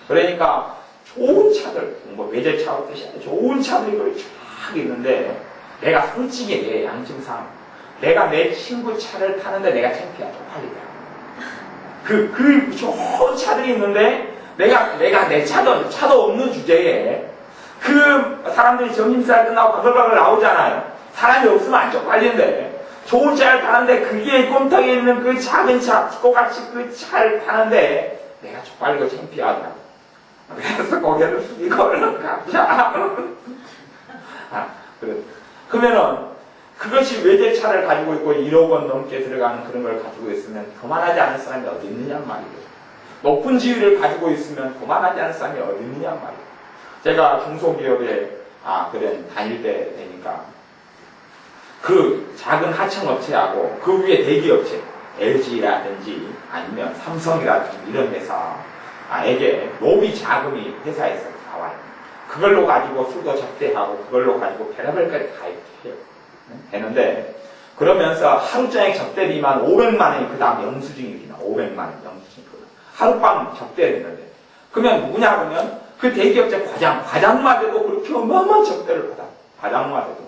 그러니까 좋은 차들, 뭐 외제차로 뜻이 아니라 좋은 차들이 거기 쫙 있는데 내가 솔직히 내 양심상 내가 내 친구 차를 타는데 내가 창피해 쪽팔리더라. 그 좋은 차들이 있는데 내가 내 차도 없는 주제에 그 사람들이 점심시간 끝나고 바글바글 나오잖아요. 사람이 없으면 안 쪽팔리는데 좋은 차를 타는데 그게 꼼떡에 있는 그 작은 차, 꼬같이 그 차를 타는데 내가 쪽팔리고 창피하더라고. 그래서 고개를 숙이고 얼른 가자. 그러면은 그것이 외제차를 가지고 있고 1억 원 넘게 들어가는 그런 걸 가지고 있으면 교만하지 않은 사람이 어디 있느냐 말이에요. 높은 지위를 가지고 있으면 교만하지 않은 사람이 어디 있느냐 말이에요. 제가 중소기업에 그런 다닐 때 되니까 그 작은 하청업체하고 그 위에 대기업체 LG라든지 아니면 삼성이라든지 이런 회사에게 로비 자금이 회사에서 나와요. 그걸로 가지고 수도 접대하고 그걸로 가지고 별의별까지 다 이렇게 해요. 되는데 그러면서 하루 종일 접대비만 500만 원이 그 다음 영수증이 나와. 500만 원 영수증이 하룻밤 접대를 했는데 그러면 누구냐 그러면 그 대기업체 과장만 돼도 그렇게 어마어마한 접대를 받아. 과장만 돼도.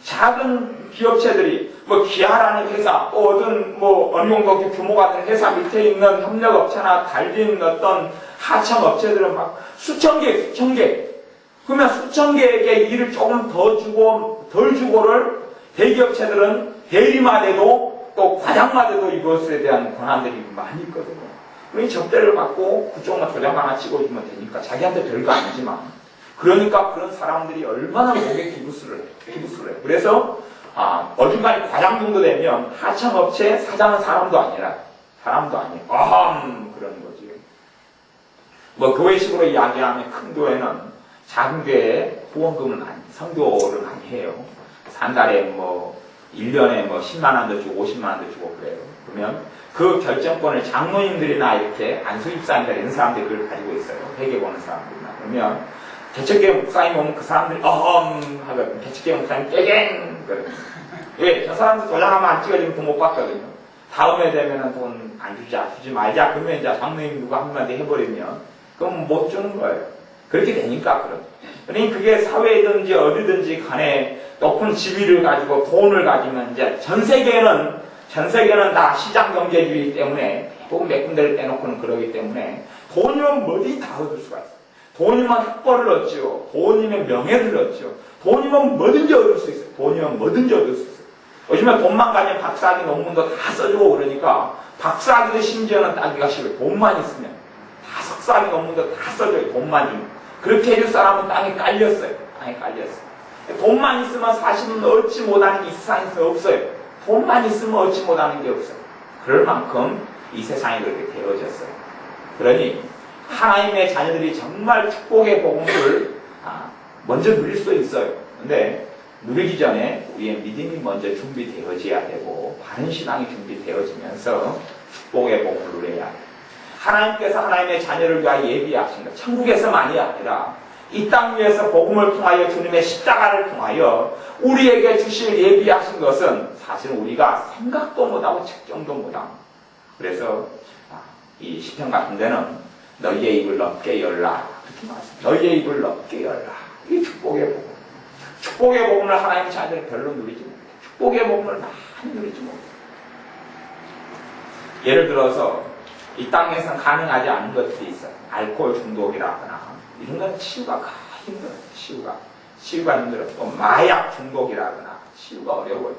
작은 기업체들이 뭐 기아라는 회사 또 어떤 뭐 어느 정도 규모가 된 회사 밑에 있는 협력업체나 달린 어떤 하청업체들은 막 수천 개 그러면 수천 개에게 일을 조금 더 주고 덜 주고를 대기업체들은 대리만 해도 또 과장만 해도 이것에 대한 권한들이 많이 있거든요. 그러니 접대를 받고 그쪽만 도장 하나 찍어주면 되니까 자기한테 별거 아니지만 그러니까 그런 사람들이 얼마나 목에 기부스를 해요. 그래서 어중간히 과장 정도 되면 하청업체 사장은 사람도 아니에요. 그런 거지. 뭐 교회식으로 이야기하면 큰 교회는 작은 교회에 후원금을 성교를 많이 해요. 한 달에 뭐 1년에 뭐 10만 원도 주고 50만 원도 주고 그래요. 그러면 그 결정권을 장로님들이나 이렇게 안수집사님들 이런 사람들이 그걸 가지고 있어요. 회계 보는 사람들이나. 그러면 개척교회 목사님 오면 그 사람들이 하거든. 개척교회 목사님 깨갱 그래. 왜? 저 사람들 도장하면 안 찍어주면 돈 못 받거든요. 다음에 되면은 돈 안 주지 말자. 그러면 이제 장로님 누가 한마디 해버리면 그럼 못 주는 거예요. 그렇게 되니까 그러니 그게 사회든지 어디든지 간에 높은 지위를 가지고 돈을 가지면 이제 전 세계는 다 시장 경제주의 때문에 돈 몇 군데를 빼놓고는 그러기 때문에 돈이면 뭐든지 다 얻을 수가 있어요. 돈이면 학벌을 얻죠. 돈이면 명예를 얻죠. 돈이면 뭐든지 얻을 수 있어요. 요즘에 돈만 가지면 박사학위 논문도 다 써주고 그러니까 박사학위도 심지어는 따기가 쉬워요. 돈만 있으면 다 석사학위 논문도 다 써줘요. 돈만 주면. 그렇게 해줄 사람은 땅에 깔렸어요. 돈만 있으면 사실은 얻지 못하는 게 이 세상에서 없어요. 돈만 있으면 얻지 못하는 게 없어요. 그럴 만큼 이 세상이 그렇게 되어졌어요. 그러니 하나님의 자녀들이 정말 축복의 복음을 먼저 누릴 수 있어요. 근데 누리기 전에 우리의 믿음이 먼저 준비되어져야 되고 바른 신앙이 준비되어지면서 축복의 복음을 누려야 해요. 하나님께서 하나님의 자녀를 위하여 예비하신 것, 천국에서만이 아니라 이 땅 위에서 복음을 통하여 주님의 십자가를 통하여 우리에게 주실 예비하신 것은 사실 우리가 생각도 못하고 측정도 못하고 그래서 이 시편 같은 데는 너희의 입을 넓게 열라 그렇게 말씀합니다. 너희의 입을 넓게 열라. 이게 축복의 복음. 축복의 복음을 하나님의 자녀들은 별로 누리지 못해요. 축복의 복음을 많이 누리지 못해요. 예를 들어서 이 땅에서 가능하지 않은 것들이 있어요. 알코올 중독이라거나 이런 건 치유가 힘들어요. 치유가 힘들어요. 또 마약 중독이라거나 치유가 어려워요.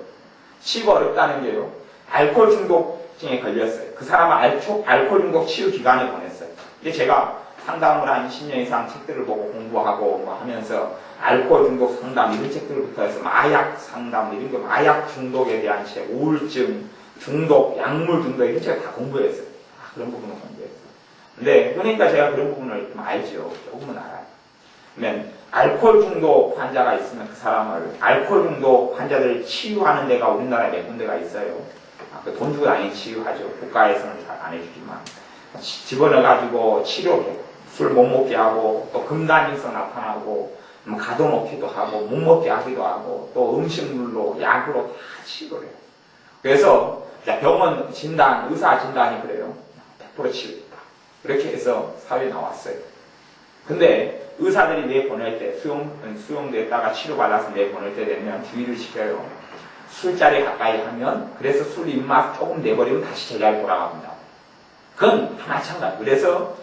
치유가 어렵다는 게요. 알코올 중독증에 걸렸어요. 그 사람은 알코올 중독 치유 기간에 보냈어요. 이제 제가 상담을 한 20년 이상 책들을 보고 공부하고 뭐 하면서 알코올 중독 상담 이런 책들부터 해서 마약 상담 이런 거 마약 중독에 대한 책, 우울증, 중독, 약물 중독 이런 책을 다 공부했어요. 그런 부분을 공부했어요. 근데 그러니까 제가 그런 부분을 좀 알죠. 조금은 알아요. 그러면 알코올 중독 환자가 있으면 그 사람을 알코올 중독 환자들을 치유하는 데가 우리나라에 몇 군데가 있어요. 돈 주고 당연히 치유하죠. 국가에서는 잘 안 해주지만 집어넣어가지고 치료해. 술 못 먹게 하고 또 금단증성 나타나고 가둬놓기도 하고 못 먹게 하기도 하고 또 음식물로 약으로 다 치료를 해요. 그래서 병원 진단, 의사 진단이 그래요. 100% 치료된다. 그렇게 해서 사회에 나왔어요. 근데 의사들이 내보낼 때 수용됐다가 치료받아서 내보낼 때 되면 주의를 시켜요. 술자리 가까이 하면 그래서 술 입맛 조금 내버리면 다시 제자리 돌아갑니다. 그건 다 마찬가지. 그래서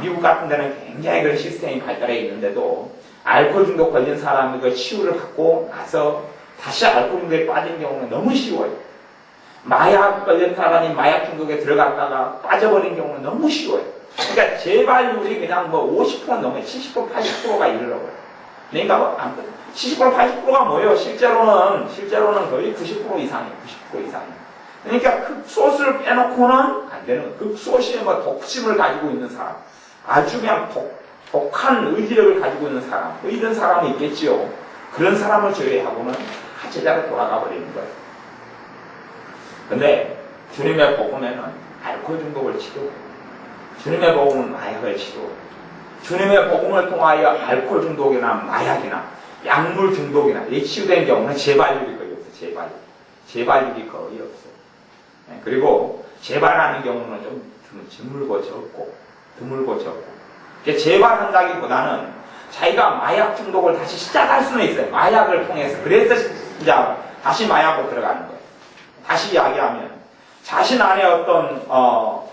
미국 같은 데는 굉장히 그런 시스템이 발달해 있는데도 알코올 중독 걸린 사람이 그 치유를 받고 나서 다시 알코올 중독에 빠진 경우는 너무 쉬워요. 마약 걸린 사람이 마약 중독에 들어갔다가 빠져버린 경우는 너무 쉬워요. 그러니까 재발률이 그냥 50% 넘어요. 70%, 80%가 이르러요. 그러니까 70%, 80%가 뭐예요? 실제로는 거의 90% 이상이에요. 90% 이상이에요. 그러니까 극소수를 빼놓고는 안 되는 거예요. 극소수의 독심을 가지고 있는 사람, 아주 그냥 독한 의지력을 가지고 있는 사람, 이런 사람이 있겠지요. 그런 사람을 제외하고는 다 제자로 돌아가 버리는 거예요. 근데 주님의 복음에는 알코올 중독을 치료해요. 주님의 복음은 마약을 치료해요. 주님의 복음을 통하여 알코올 중독이나 마약이나 약물 중독이나 이 치유된 경우는 재발률이 거의 없어요. 재발률이 거의 없어요. 그리고 재발하는 경우는 좀 드물고 적고 재발한다기보다는 자기가 마약 중독을 다시 시작할 수는 있어요. 마약을 통해서. 그래서 이제 다시 마약으로 들어가는 거예요. 다시 이야기하면 자신 안에 어떤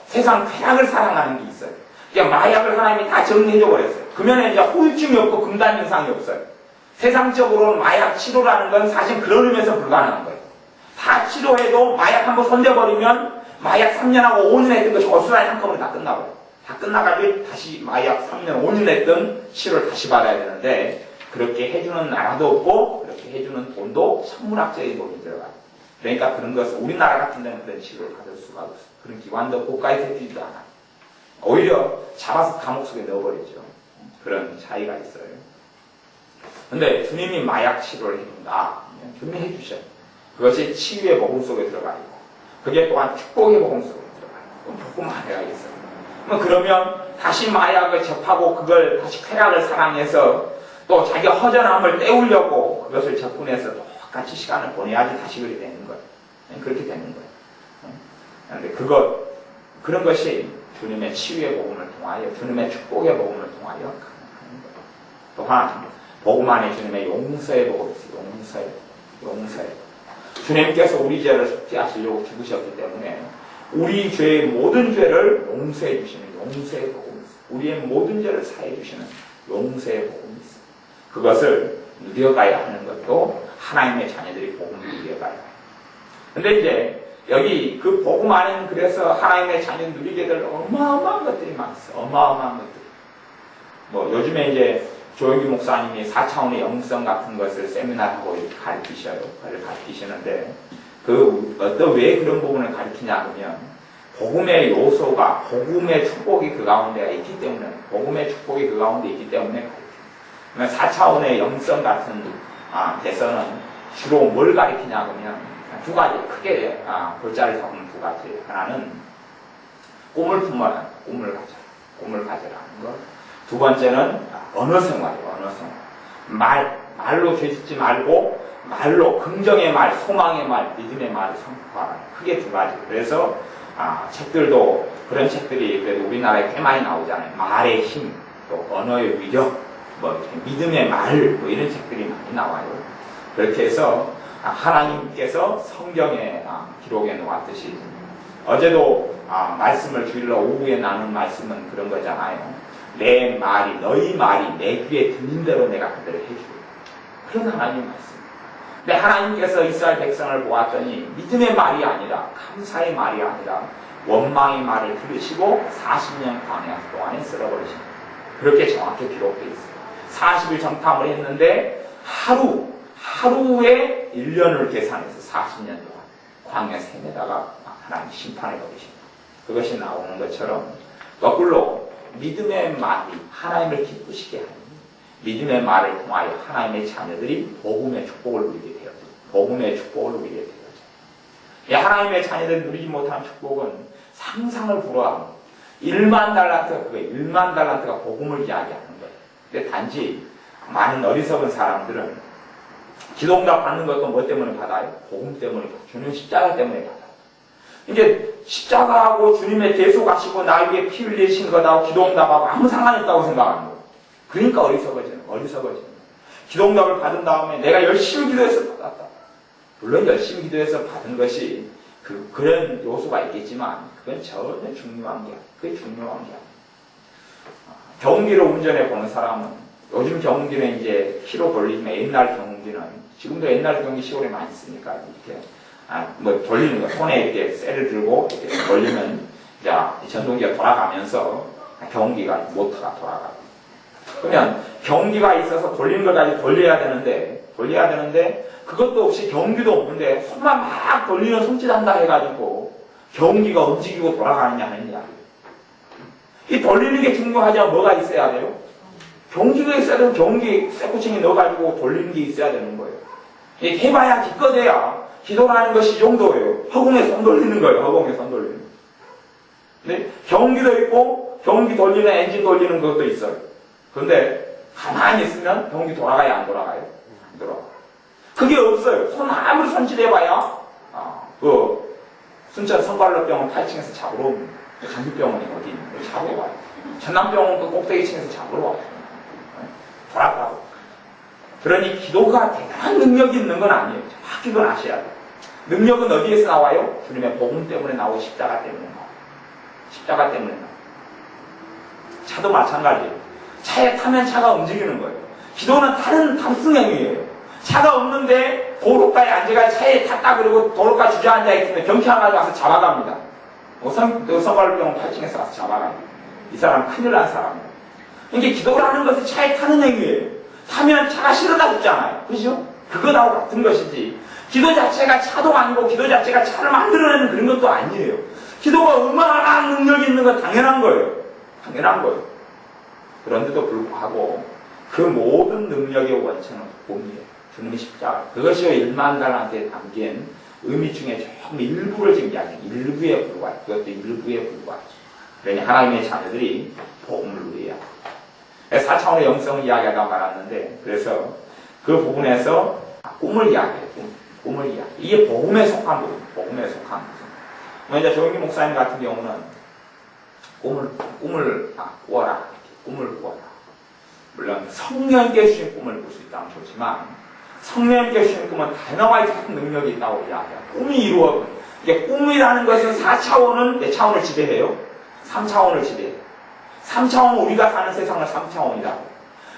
세상 쾌락을 사랑하는 게 있어요. 그러니까 마약을 하나님이 다 정리해줘 버렸어요. 그러면 이제 후유증이 없고 금단 현상이 없어요. 세상적으로는 마약 치료라는 건 사실 그런 의미에서 불가능한 거예요. 다 치료해도 마약 한번 손대버리면 마약 3년하고 5년 했던 것이 어수선히 한꺼번에 다 끝나버려요. 다 끝나가지고 다시 마약 3년, 5년 했던 치료를 다시 받아야 되는데 그렇게 해주는 나라도 없고 그렇게 해주는 돈도 천문학적인 돈이 들어가요. 그러니까 그런 것을 우리나라 같은 데는 그런 치료를 받을 수가 없어요. 그런 기관도 국가에서 해주지도 않아요. 오히려 잡아서 감옥 속에 넣어버리죠. 그런 차이가 있어요. 근데 주님이 마약 치료를 해준다. 주님이 해주셔요. 그것이 치유의 복음 속에 들어가 있고 그게 또한 축복의 복음 속에 들어가 있고 복음만 해야겠어요. 그러면 다시 마약을 접하고 그걸 다시 쾌락을 사랑해서 또 자기 허전함을 때우려고 그것을 접근해서 똑같이 시간을 보내야지 다시 그렇게 되는 거예요. 그렇게 되는 거예요. 그런데 그런 것이 주님의 치유의 복음을 통하여 주님의 축복의 복음을 통하여 가능한 거예요. 또한 복음 안에 주님의 용서의 복음이 있어요. 용서의 주님께서 우리 죄를 속죄하시려고 죽으셨기 때문에 우리 죄의 모든 죄를 용서해 주시는 용서의 복음이 있어요. 우리의 모든 죄를 사해 주시는 용서의 복음이 있어요. 그것을 누려가야 하는 것도 하나님의 자녀들이 복음을 누려가야 해요. 근데 이제 여기 그 복음 안에는 그래서 하나님의 자녀 누리게 될 어마어마한 것들이 많았어요. 어마어마한 것들. 요즘에 이제 조영기 목사님이 4차원의 영성 같은 것을 세미나하고 가르치셔요. 그걸 가르치시는데 왜 그런 부분을 가르치냐 하면 복음의 요소가 복음의 축복이 그 가운데 있기 때문에 복음의 축복이 그 가운데 있기 때문에 가르쳐요. 4차원의 영성 같은 데서는 주로 뭘 가르치냐 하면 두 가지 크게 골자를 잡는 두 가지. 하나는 꿈을 품어라. 꿈을 가져라는 것. 두 번째는 언어 생활이에요. 언어 생활. 말로 죄짓지 말고 말로 긍정의 말, 소망의 말, 믿음의 말을 선포하라. 크게 두 가지. 그래서 책들도 그런 책들이 그래도 우리나라에 꽤 많이 나오잖아요. 말의 힘, 또 언어의 위력, 믿음의 말, 이런 책들이 많이 나와요. 그렇게 해서 하나님께서 성경에 기록해 놓았듯이 어제도 말씀을 주일날 오후에 나눈 말씀은 그런 거잖아요. 내 말이 너희 말이 내 귀에 들린 대로 내가 그대로 해주고 그런 하나님 말씀. 근데 하나님께서 이스라엘 백성을 보았더니 믿음의 말이 아니라 감사의 말이 아니라 원망의 말을 들으시고 40년 광야 동안에 쓸어버리신 거예요. 그렇게 정확히 기록되어 있어요. 40일 정탐을 했는데 하루에 1년을 계산해서 40년 동안 광야 샘에다가 하나님 심판해 버리신 거예요. 그것이 나오는 것처럼 거꾸로 믿음의 말이 하나님을 기쁘시게 하니 믿음의 말을 통하여 하나님의 자녀들이 복음의 축복을 누리게 되어져. 복음의 축복을 누리게 되어져. 하나님의 자녀들이 누리지 못한 축복은 상상을 불허하는 1만 달란트가 그거예요. 1만 달란트가 복음을 이야기하는 거예요. 근데 단지 많은 어리석은 사람들은 기도응답 받는 것도 뭐 때문에 받아요? 복음 때문에 받아요. 주님 십자가 때문에 받아요. 이제 십자가하고 주님의 대속하시고 나를 위해 피 흘리신 것하고 기도응답하고 아무 상관이 없다고 생각하는 거예요. 그러니까 어리석어지는 거예요. 기도응답을 받은 다음에 내가 열심히 기도해서 받았다. 물론 열심히 기도해서 받은 것이 그런 요소가 있겠지만 그건 전혀 중요한 게 아니에요. 그게 중요한 게 아니에요. 경운기를 운전해 보는 사람은 요즘 경운기는 이제 키로 돌리면 옛날 경운기는 지금도 옛날 경운기 시골에 많이 쓰니까 이렇게 뭐 돌리는 거 손에 이렇게 쇠를 들고 이렇게 돌리면 이제 전동기가 돌아가면서 경운기가 모터가 돌아가고 그러면 경운기가 있어서 돌리는 것까지 돌려야 되는데 그것도 없이 경운기도 없는데 손만 막 돌리는 손짓한다 해가지고 경운기가 움직이고 돌아가느냐 하는 이야기예요. 이 돌리는 게 중요하지만 뭐가 있어야 돼요? 경운기가 있어야 되면 경운기 쇠구청에 넣어가지고 돌리는 게 있어야 되는 거예요. 해봐야 기껏해야 기도라는 것이 이 정도예요. 허공에 손 돌리는 거예요. 허공에 손 돌리는 거. 네? 경운기도 있고 경운기 돌리는 엔진 돌리는 것도 있어요. 그런데 가만히 있으면 경운기 돌아가야 안 돌아가요? 안 돌아가. 그게 없어요. 손 아무리 손질해봐야 순천 성관로병원 8층에서 잡으러 옵니다. 정규병원이 어디 있는데 잡으러 와요. 전남병원 그 꼭대기층에서 잡으러 와요. 돌아가고. 그러니 기도가 대단한 능력이 있는 건 아니에요. 정확히 그건 아셔야 돼요. 능력은 어디에서 나와요? 주님의 복음 때문에 나오고 십자가 때문에 나와요. 십자가 때문에 나와요. 차도 마찬가지예요. 차에 타면 차가 움직이는 거예요. 기도는 다른 상승행위예요. 차가 없는데 도로가에 앉아가 차에 탔다 그러고 도로가 주저앉아 있으면 경찰관이 와서 잡아갑니다. 성관로병원 8층에서 와서 잡아갑니다. 이 사람 큰일 난 사람이에요. 이게 기도라는 것은 차에 타는 행위예요. 타면 차가 실어다 죽잖아요. 그죠? 그거하고 같은 것이지. 기도 자체가 차도 아니고 기도 자체가 차를 만들어내는 그런 것도 아니에요. 기도가 얼마나 능력이 있는 건 당연한 거예요. 당연한 거예요. 그런데도 불구하고 그 모든 능력의 원천은 복음이에요. 주님의 십자가. 그것이 1만 달란트에 담긴 의미 중에 조금 일부를 지금 이야기해요. 일부에 불과해요. 그것도 일부에 불과해요. 그러니 하나님의 자녀들이 복음을 누려야 해요. 4차원의 영성을 이야기하다 말았는데 그래서 그 부분에서 꿈을 이야기해요. 꿈을 이야기해요. 이게 복음에 속한 부분. 복음에 속한 부분. 이제 조영기 목사님 같은 경우는 꿈을 꾸어라. 꿈을 꾸어라. 물론 성령께 주신 꿈을 꿀 수 있다면 좋지만 성령께 주신 꿈은 다이너마이트 같은 능력이 있다고 이야기해요. 꿈이 이루어져. 이게 꿈이라는 것은 4차원은 몇 차원을 지배해요? 3차원을 지배해요. 3차원은 우리가 사는 세상을 3차원이라고.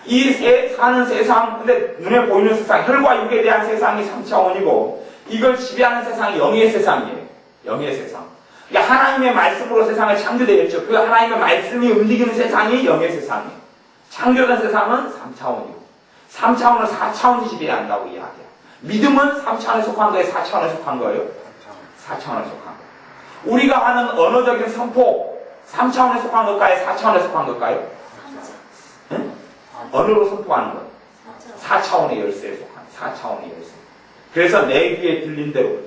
이 사는 세상, 근데 눈에 보이는 세상, 혈과 육에 대한 세상이 3차원이고 이걸 지배하는 세상이 영의 세상이에요. 영의 세상. 그러니까 하나님의 말씀으로 세상을 창조되었죠. 그 하나님의 말씀이 움직이는 세상이 영의 세상이에요. 창조된 세상은 3차원이고 3차원을 4차원이 지배한다고 이야기해요. 믿음은 3차원에 속한 거예요? 4차원에 속한 거예요? 4차원에 속한 거예요. 우리가 하는 언어적인 선포 3차원에 속한 것까요? 4차원에 속한 것까요? 응? 언어로 선포하는 것 4차원의 열쇠에 속한 4차원의 열쇠. 그래서 내 귀에 들린 대로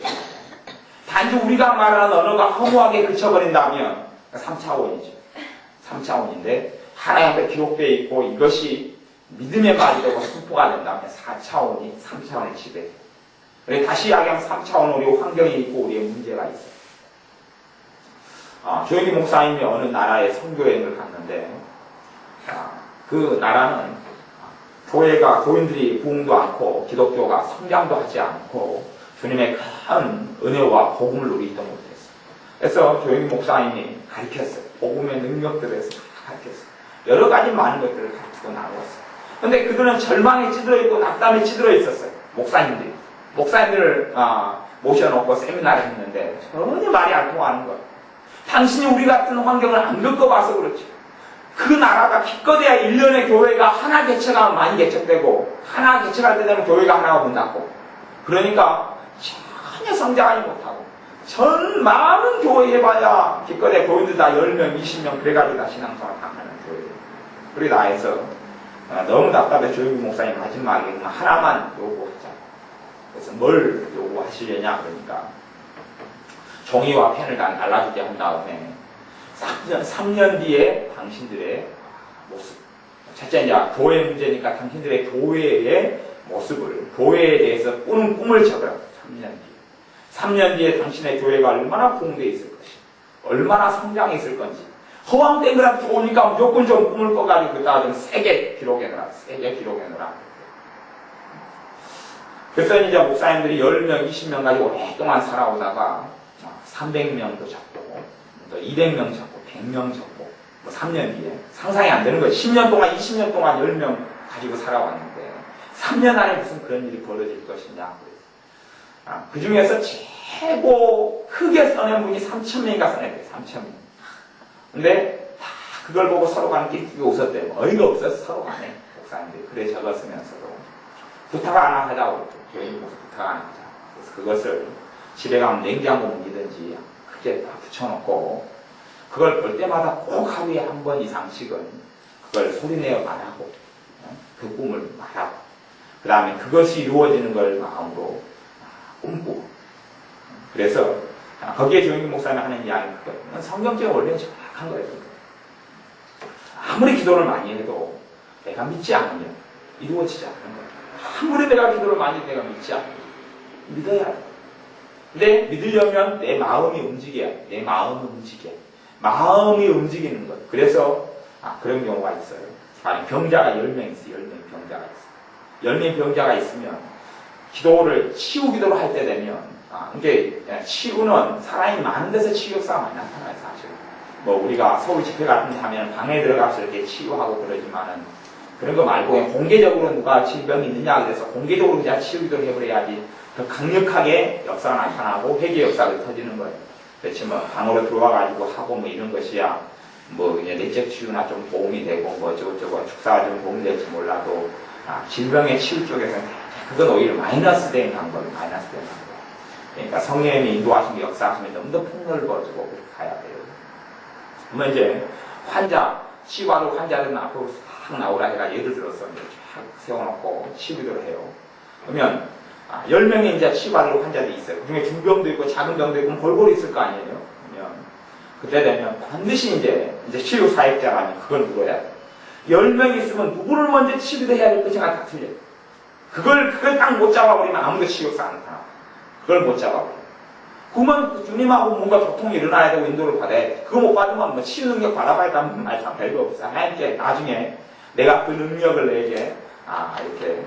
단지 우리가 말하는 언어가 허무하게 그쳐버린다면 3차원이죠. 3차원인데 하나님 앞에 기록되어 있고 이것이 믿음의 말이 되고 선포가 된다면 4차원이 3차원을 지배해요. 다시 이야기하면 3차원은 우리 환경이 있고 우리의 문제가 있어요. 조영기 목사님이 어느 나라에 선교여행을 갔는데 그 나라는 교인들이 부흥도 않고 기독교가 성장도 하지 않고 주님의 큰 은혜와 복음을 누리지도 못했어요. 그래서 조영기 목사님이 가르쳤어요. 복음의 능력들에서 가르쳤어요. 여러 가지 많은 것들을 가르치고 나누었어요. 근데 그들은 절망에 찌들어 있고 낙담에 찌들어 있었어요. 목사님들을 모셔놓고 세미나를 했는데 전혀 말이 안 통하는 거예요. 당신이 우리 같은 환경을 안 겪어봐서 그렇죠. 그 나라가 기껏해야 1년에 교회가 하나 개척하면 많이 개척되고 하나 개척할 때 되면 교회가 하나가 문 닫고 그러니까 전혀 성장하지 못하고 전 많은 교회 해봐야 기껏해 교인들 다 10명, 20명 그래가지고 다 신앙생활 다 하는 교회. 그러고 나해서 너무 답답해 조용히 목사님 마지막에 하나만 요구하자. 그래서 뭘 요구하시려냐 그러니까 종이와 펜을 다 날라주게 한 다음에 3년 뒤에 당신들의 모습. 첫째 이제 교회 문제니까 당신들의 교회의 모습을 교회에 대해서 꾸는 꿈을 적어라. 3년 뒤에. 3년 뒤에 당신의 교회가 얼마나 부흥되어 있을 것인지 얼마나 성장했을 건지 허황된 거라 좋으니까 무조건 좀 꿈을 꿔가지고 그따가 좀 세게 기록해놔라. 세게 기록해놓으라. 그래서 이제 목사님들이 10명, 20명 가지고 오랫동안 살아오다가 300명도 잡고 또 200명 잡고 100명 잡고 뭐 3년 뒤에 상상이 안 되는 거예요. 10년 동안 20년 동안 10명 가지고 살아왔는데 3년 안에 무슨 그런 일이 벌어질 것이냐. 그 중에서 최고 크게 써낸 분이 3,000명인가 써냈대요. 3,000명. 근데 다 그걸 보고 서로 간에 끼끼고 웃었대요. 어이가 없어서 서로 간에 목사님들이 그래 적었으면서도 부탁 안 하자고 교회 모습 부탁 안 하자. 그래서 그것을 집에 가면 냉장고 문이든지 크게 다 붙여놓고 그걸 볼 때마다 꼭 하루에 한 번 이상씩은 그걸 소리내어 말하고 그 꿈을 말하고 그 다음에 그것이 이루어지는 걸 마음으로 꿈꾸고 그래서 거기에 조영기 목사님이 하는 이야기는 성경적인 원리는 정확한 거예요. 아무리 기도를 많이 해도 내가 믿지 않으면 이루어지지 않는 거예요. 아무리 내가 기도를 많이 해도 내가 믿지 않으면 믿어야 돼. 근데 믿으려면 내 마음이 움직여야 돼. 내 마음이 움직여야 돼. 마음이 움직이는 것. 그래서 그런 경우가 있어요. 아니 병자가 10명 있어요. 10명 병자가 있어요. 10명 병자가 있으면 기도를 치유 기도를 할 때 되면 이게 치유는 사람이 많은 데서 치유 역사가 많이 나타나요. 사실 뭐 우리가 서울 집회 같은 데 하면 방에 들어가서 이렇게 치유하고 그러지만은 그런 거 말고 그냥 공개적으로 누가 질병이 있느냐 그래서 공개적으로 그냥 치유 기도를 해버려야지 더 강력하게 역사가 나타나고 회개 역사가 터지는 거예요. 그렇지 뭐 방으로 들어와가지고 하고 뭐 이런 것이야 뭐 내적 치유나 좀 도움이 되고 뭐 어쩌고저쩌고 축사가 좀 도움이 될지 몰라도 질병의 치유 쪽에서는 그건 오히려 마이너스 된 방법, 마이너스 된 방법. 그러니까 성령님이 인도하신 게 역사하시면 좀 더 폭넓어지고 그렇게 가야 돼요. 그러면 이제 환자, 치유받을 환자들은 앞으로 싹 나오라 해가 예를 들어서 쫙 세워놓고 치유기도를 해요. 그러면 10명의 이제 치유받을 환자들이 있어요. 그 중에 중병도 있고 작은 병도 있고 골고루 있을 거 아니에요. 그러면 그때 되면 반드시 이제 치유 사역자라면 그걸 누려야 돼요. 10명 있으면 누구를 먼저 치유해야 될 것인가 다 틀려요. 그걸 딱 못 잡아버리면 아무도 치유역사 안 나타나. 그걸 못 잡아버려. 그러면 주님하고 뭔가 교통이 일어나야 되고 인도를 받아야 돼. 그거 못 받으면 뭐 치유 능력 받아봐야 한다는 말 참 별거 없어. 하나님께 나중에 내가 그 능력을 내게 이렇게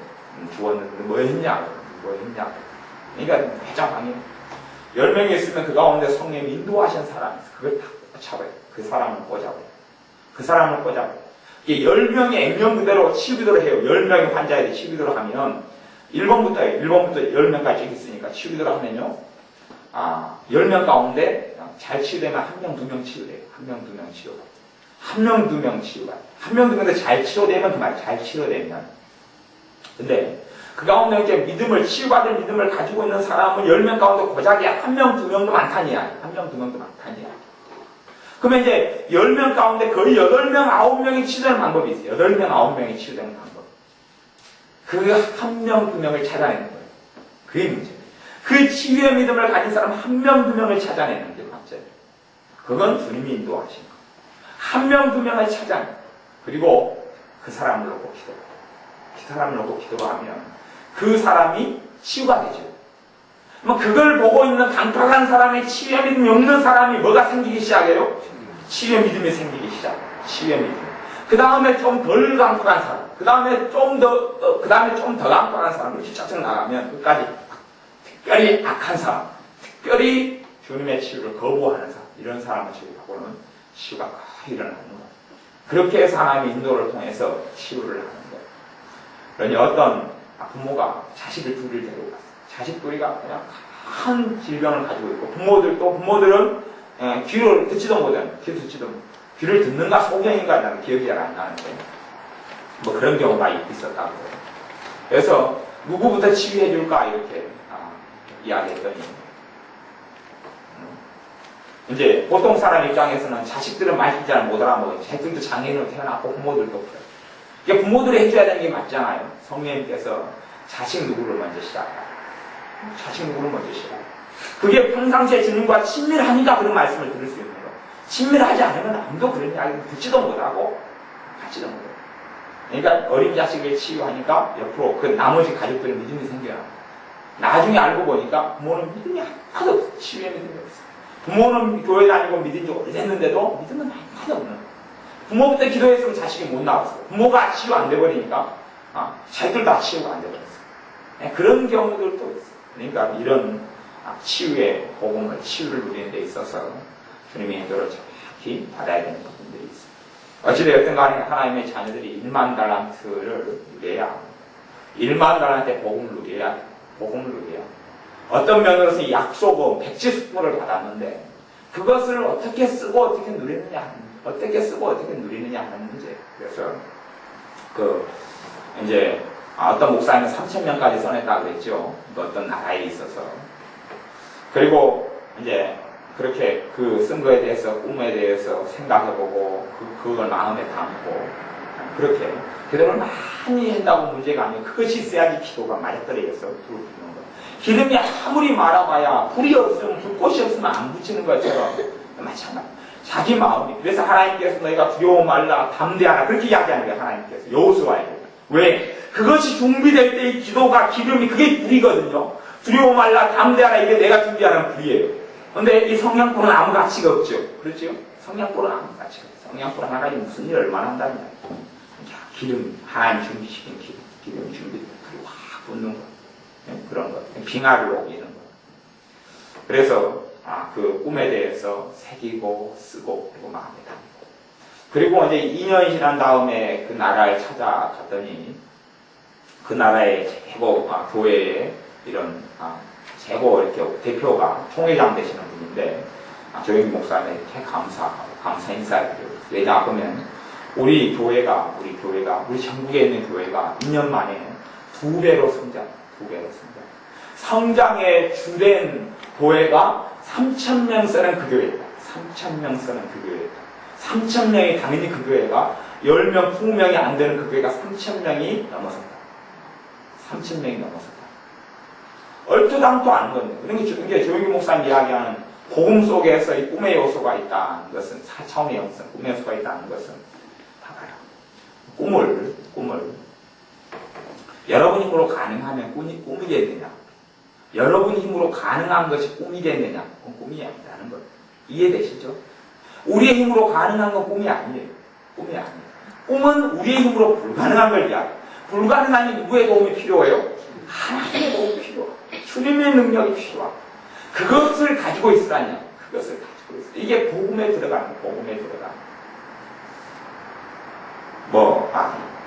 주었는데 뭐 했냐. 그러니까 회장방이 10명이 있으면 그 가운데 성령이 인도하신 사람이 있어. 그걸 다 꽂아버려. 그 사람을 꽂아버려. 이게 10명의 액면 그대로 치유기도를 해요. 10명의 환자들이 치유기도를 하면 1번부터 10명까지 있으니까 치유기도를 하면요. 10명 가운데 잘 치유되면 1명, 2명 치유돼요. 1명, 2명 치유가. 1명, 2명 치유가. 1명, 2명인데 잘 치료되면 그 말, 잘 치료되면. 근데 그 가운데 이제 치유받을 믿음을 가지고 있는 사람은 10명 가운데 고작이 1명, 2명도 많다니야. 1명, 2명도 많다니야. 그러면 이제 10명 가운데 거의 8명, 9명이 치유되는 방법이 있어요. 8명, 9명이 치유되는 방법. 그 1명, 2명을 찾아내는 거예요. 그게 문제예요. 그 치유의 믿음을 가진 사람 1명, 2명을 찾아내는 게 문제예요. 그건 주님이 인도하신 거. 1명, 2명을 찾아내. 그리고 그 사람을 놓고 기도해요. 그 사람을 놓고 기도하면 그 사람이 치유가 되죠. 그걸 보고 있는 강팍한 사람의 치유의 믿음이 없는 사람이 뭐가 생기기 시작해요? 치유의 믿음이 생기기 시작해요. 치유의 믿음. 그 다음에 좀 덜 강팍한 사람. 그 다음에 좀 더 강팍한 사람. 이렇게 차츰 나가면 끝까지 특별히 악한 사람. 특별히 주님의 치유를 거부하는 사람. 이런 사람을 치유하고는 치유가 거의 일어나는 거예요. 그렇게 해서 하나님의 인도를 통해서 치유를 하는 거예요. 그러니 어떤 부모가 자식을 둘을 데리고 갔어요. 자식 둘이가 그냥 큰 질병을 가지고 있고 부모들은 귀를 듣지도 못해요. 귀를 듣는가 소경인가 나는 기억이 잘 안 나는데 뭐 그런 경우가 있었다고. 그래서 누구부터 치유해 줄까 이렇게 이야기했더니 이제 보통 사람 입장에서는 자식들은 말씀 잘 못 알아먹어요. 자식들도 장애인으로 태어났고 부모들도 그래요. 이게 부모들이 해줘야 되는 게 맞잖아요. 성령님께서 자식 누구를 먼저 시작해요. 자식 누구를 먼저 시작해요. 그게 평상시에 주님과 친밀하니까 그런 말씀을 들을 수 있는 거예요. 친밀하지 않으면 아무도 그런 이야기 듣지도 못하고 하지도 못해요. 그러니까 어린 자식을 치유하니까 옆으로 그 나머지 가족들의 믿음이 생겨요. 나중에 알고 보니까 부모는 믿음이 하나도 치유의 믿음이 없어요. 부모는 교회 다니고 믿은 지 오래됐는데도 믿음은 하나도 없는 거예요. 부모부터 기도했으면 자식이 못 나왔어요. 부모가 치유 안 돼버리니까 자식들 다 치유가 안 돼버렸어요. 네, 그런 경우들도 있어요. 그러니까 이런 치유의 복음을, 치유를 누리는 데 있어서 주님의 인도를 정확히 받아야 되는 부분들이 있어요. 어찌되었든 간에 하나님의 자녀들이 1만 달란트를 누려야, 1만 달란트의 복음을 누려야, 어떤 면으로서 약속은 백지수포를 받았는데 그것을 어떻게 쓰고 어떻게 누리느냐, 어떻게 쓰고 어떻게 누리느냐 하는 문제. 그래서 이제 어떤 목사님은 3,000명까지 써냈다 그랬죠. 어떤 나라에 있어서. 그리고 이제 그렇게 그 쓴 거에 대해서, 꿈에 대해서 생각해보고 그걸 마음에 담고 그렇게 기도를 많이 한다고 문제가 아니고 그것이 있어야지 기도가 맞아떨어져서 불을 붙는 거. 기름이 아무리 말아봐야 불이 없으면, 불꽃이 없으면 안 붙이는 것처럼 마찬가지. 자기 마음이. 그래서 하나님께서 너희가 두려워 말라, 담대하라 그렇게 이야기하는 거예요. 하나님께서 여호수아에게. 왜? 그것이 준비될 때의 기도가, 기름이, 그게 불이거든요. 두려워 말라, 담대하라, 이게 내가 준비하는 불이에요. 근데 이 성냥불은 아무 가치가 없죠. 그렇죠? 성냥불은 아무 가치가 없어요. 성냥불 하나가 무슨 일을 얼마나 한다냐. 기름, 하나님 준비시킨 기름 준비, 그리고 확 붙는 거. 그런 것, 빙하를 옮기는 것. 그래서 그 꿈에 대해서 새기고 쓰고 그리고 마음에 담고. 그리고 이제 2년이 지난 다음에 그 나라를 찾아갔더니 그 나라의 최고 교회의 이런 최고 이렇게 대표가 총회장 되시는 분인데 조영기 목사님께 감사 인사를 드려요. 왜냐하면 우리 교회가 우리 전국에 있는 교회가 2년 만에 2배로 성장. 성장의 주된 교회가 3,000명 쓰는 그 교회다. 3,000명 쓰는 그 교회다. 3,000명이 당연히 그 교회가 10명, 20명이 안 되는 그 교회가 3,000명이 넘어섰다. 3,000명이 넘어섰다. 얼토당토 않은 건데. 그러니까 조영기 목사님 이야기하는 복음 속에서 이 꿈의 요소가 있다는 것은, 4차원의 영성, 꿈의 요소가 있다는 것은 봐봐요. 꿈을 여러분 힘으로 가능하면 꿈이겠느냐? 여러분 힘으로 가능한 것이 꿈이겠느냐? 그건 꿈이 아니라는 걸 이해되시죠? 우리의 힘으로 가능한 건 꿈이 아니에요. 꿈은 우리의 힘으로 불가능한 걸 이야기해요. 불가능하니 누구의 도움이 필요해요? 하나님의 도움이 필요해요. 주님의 능력이 필요하고 그것을 가지고 있으라냐? 이게 복음에 들어가는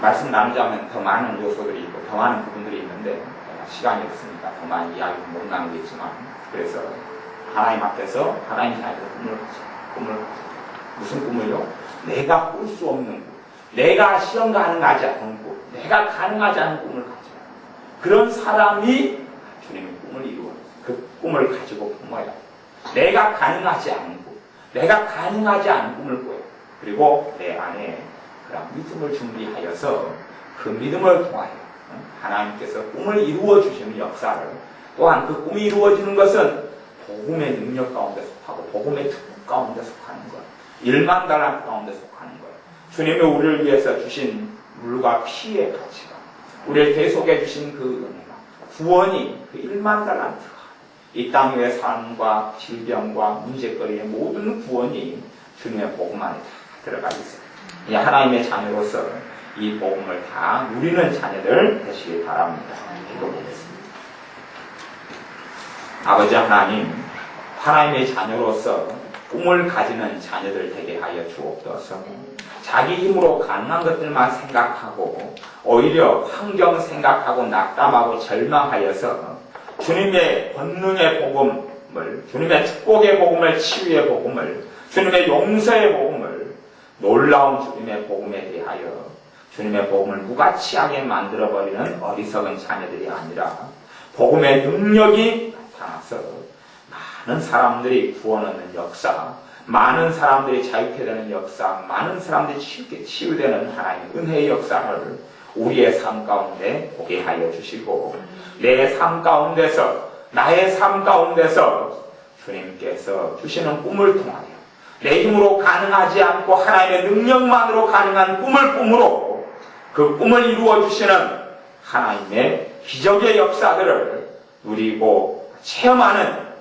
말씀 나누자면 더 많은 요소들이 있고 더 많은 부분들이 있는데 시간이 없으니까 더 많이 이야기 못 나누겠지만, 그래서 하나님 앞에서 하나님 자녀의 꿈을 가져. 무슨 꿈을요? 내가 꿀 수 없는 꿈, 내가 시험 가능하지 않은 꿈, 내가 가능하지 않은 꿈을 가져. 그런 사람이 주님의 꿈을 이루어. 그 꿈을 가지고 품어야 돼. 내가 가능하지 않은 꿈, 내가 가능하지 않은 꿈을 꿔요. 그리고 내 안에 그런 믿음을 준비하여서 그 믿음을 통하여 하나님께서 꿈을 이루어 주시는 역사를, 또한 그 꿈이 이루어지는 것은 복음의 능력 가운데 속하고 복음의 특권 가운데 속하는 것, 1만 달란트 가운데 속하는 것, 주님이 우리를 위해서 주신 물과 피의 가치가, 우리를 대속해 주신 그 은혜가, 구원이, 그 1만 달란트가 이 땅 위의 삶과 질병과 문제거리의 모든 구원이 주님의 복음 안에 다 들어가 있어요. 하나님의 자녀로서 이 복음을 다 누리는 자녀들 되시길 바랍니다. 기도하겠습니다. 아버지 하나님, 하나님의 자녀로서 꿈을 가지는 자녀들 되게 하여 주옵소서. 자기 힘으로 가능한 것들만 생각하고 오히려 환경 생각하고 낙담하고 절망하여서 주님의 권능의 복음을, 주님의 축복의 복음을, 치유의 복음을, 주님의 용서의 복음을, 놀라운 주님의 복음에 대하여 주님의 복음을 무가치하게 만들어버리는 어리석은 자녀들이 아니라 복음의 능력이 나타나서 많은 사람들이 구원 얻는 역사, 많은 사람들이 자유케 되는 역사, 많은 사람들이 치유되는 하나님의 은혜의 역사를 우리의 삶 가운데 보게 하여 주시고, 내 삶 가운데서, 나의 삶 가운데서 주님께서 주시는 꿈을 통하여 내 힘으로 가능하지 않고 하나님의 능력만으로 가능한 꿈을 꿈으로 그 꿈을 이루어 주시는 하나님의 기적의 역사들을 누리고 체험하는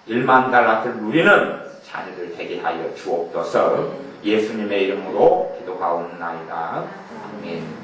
1만 달란트를 누리는 자녀들 되게 하여 주옵소서. 예수님의 이름으로 기도하옵나이다. 아멘.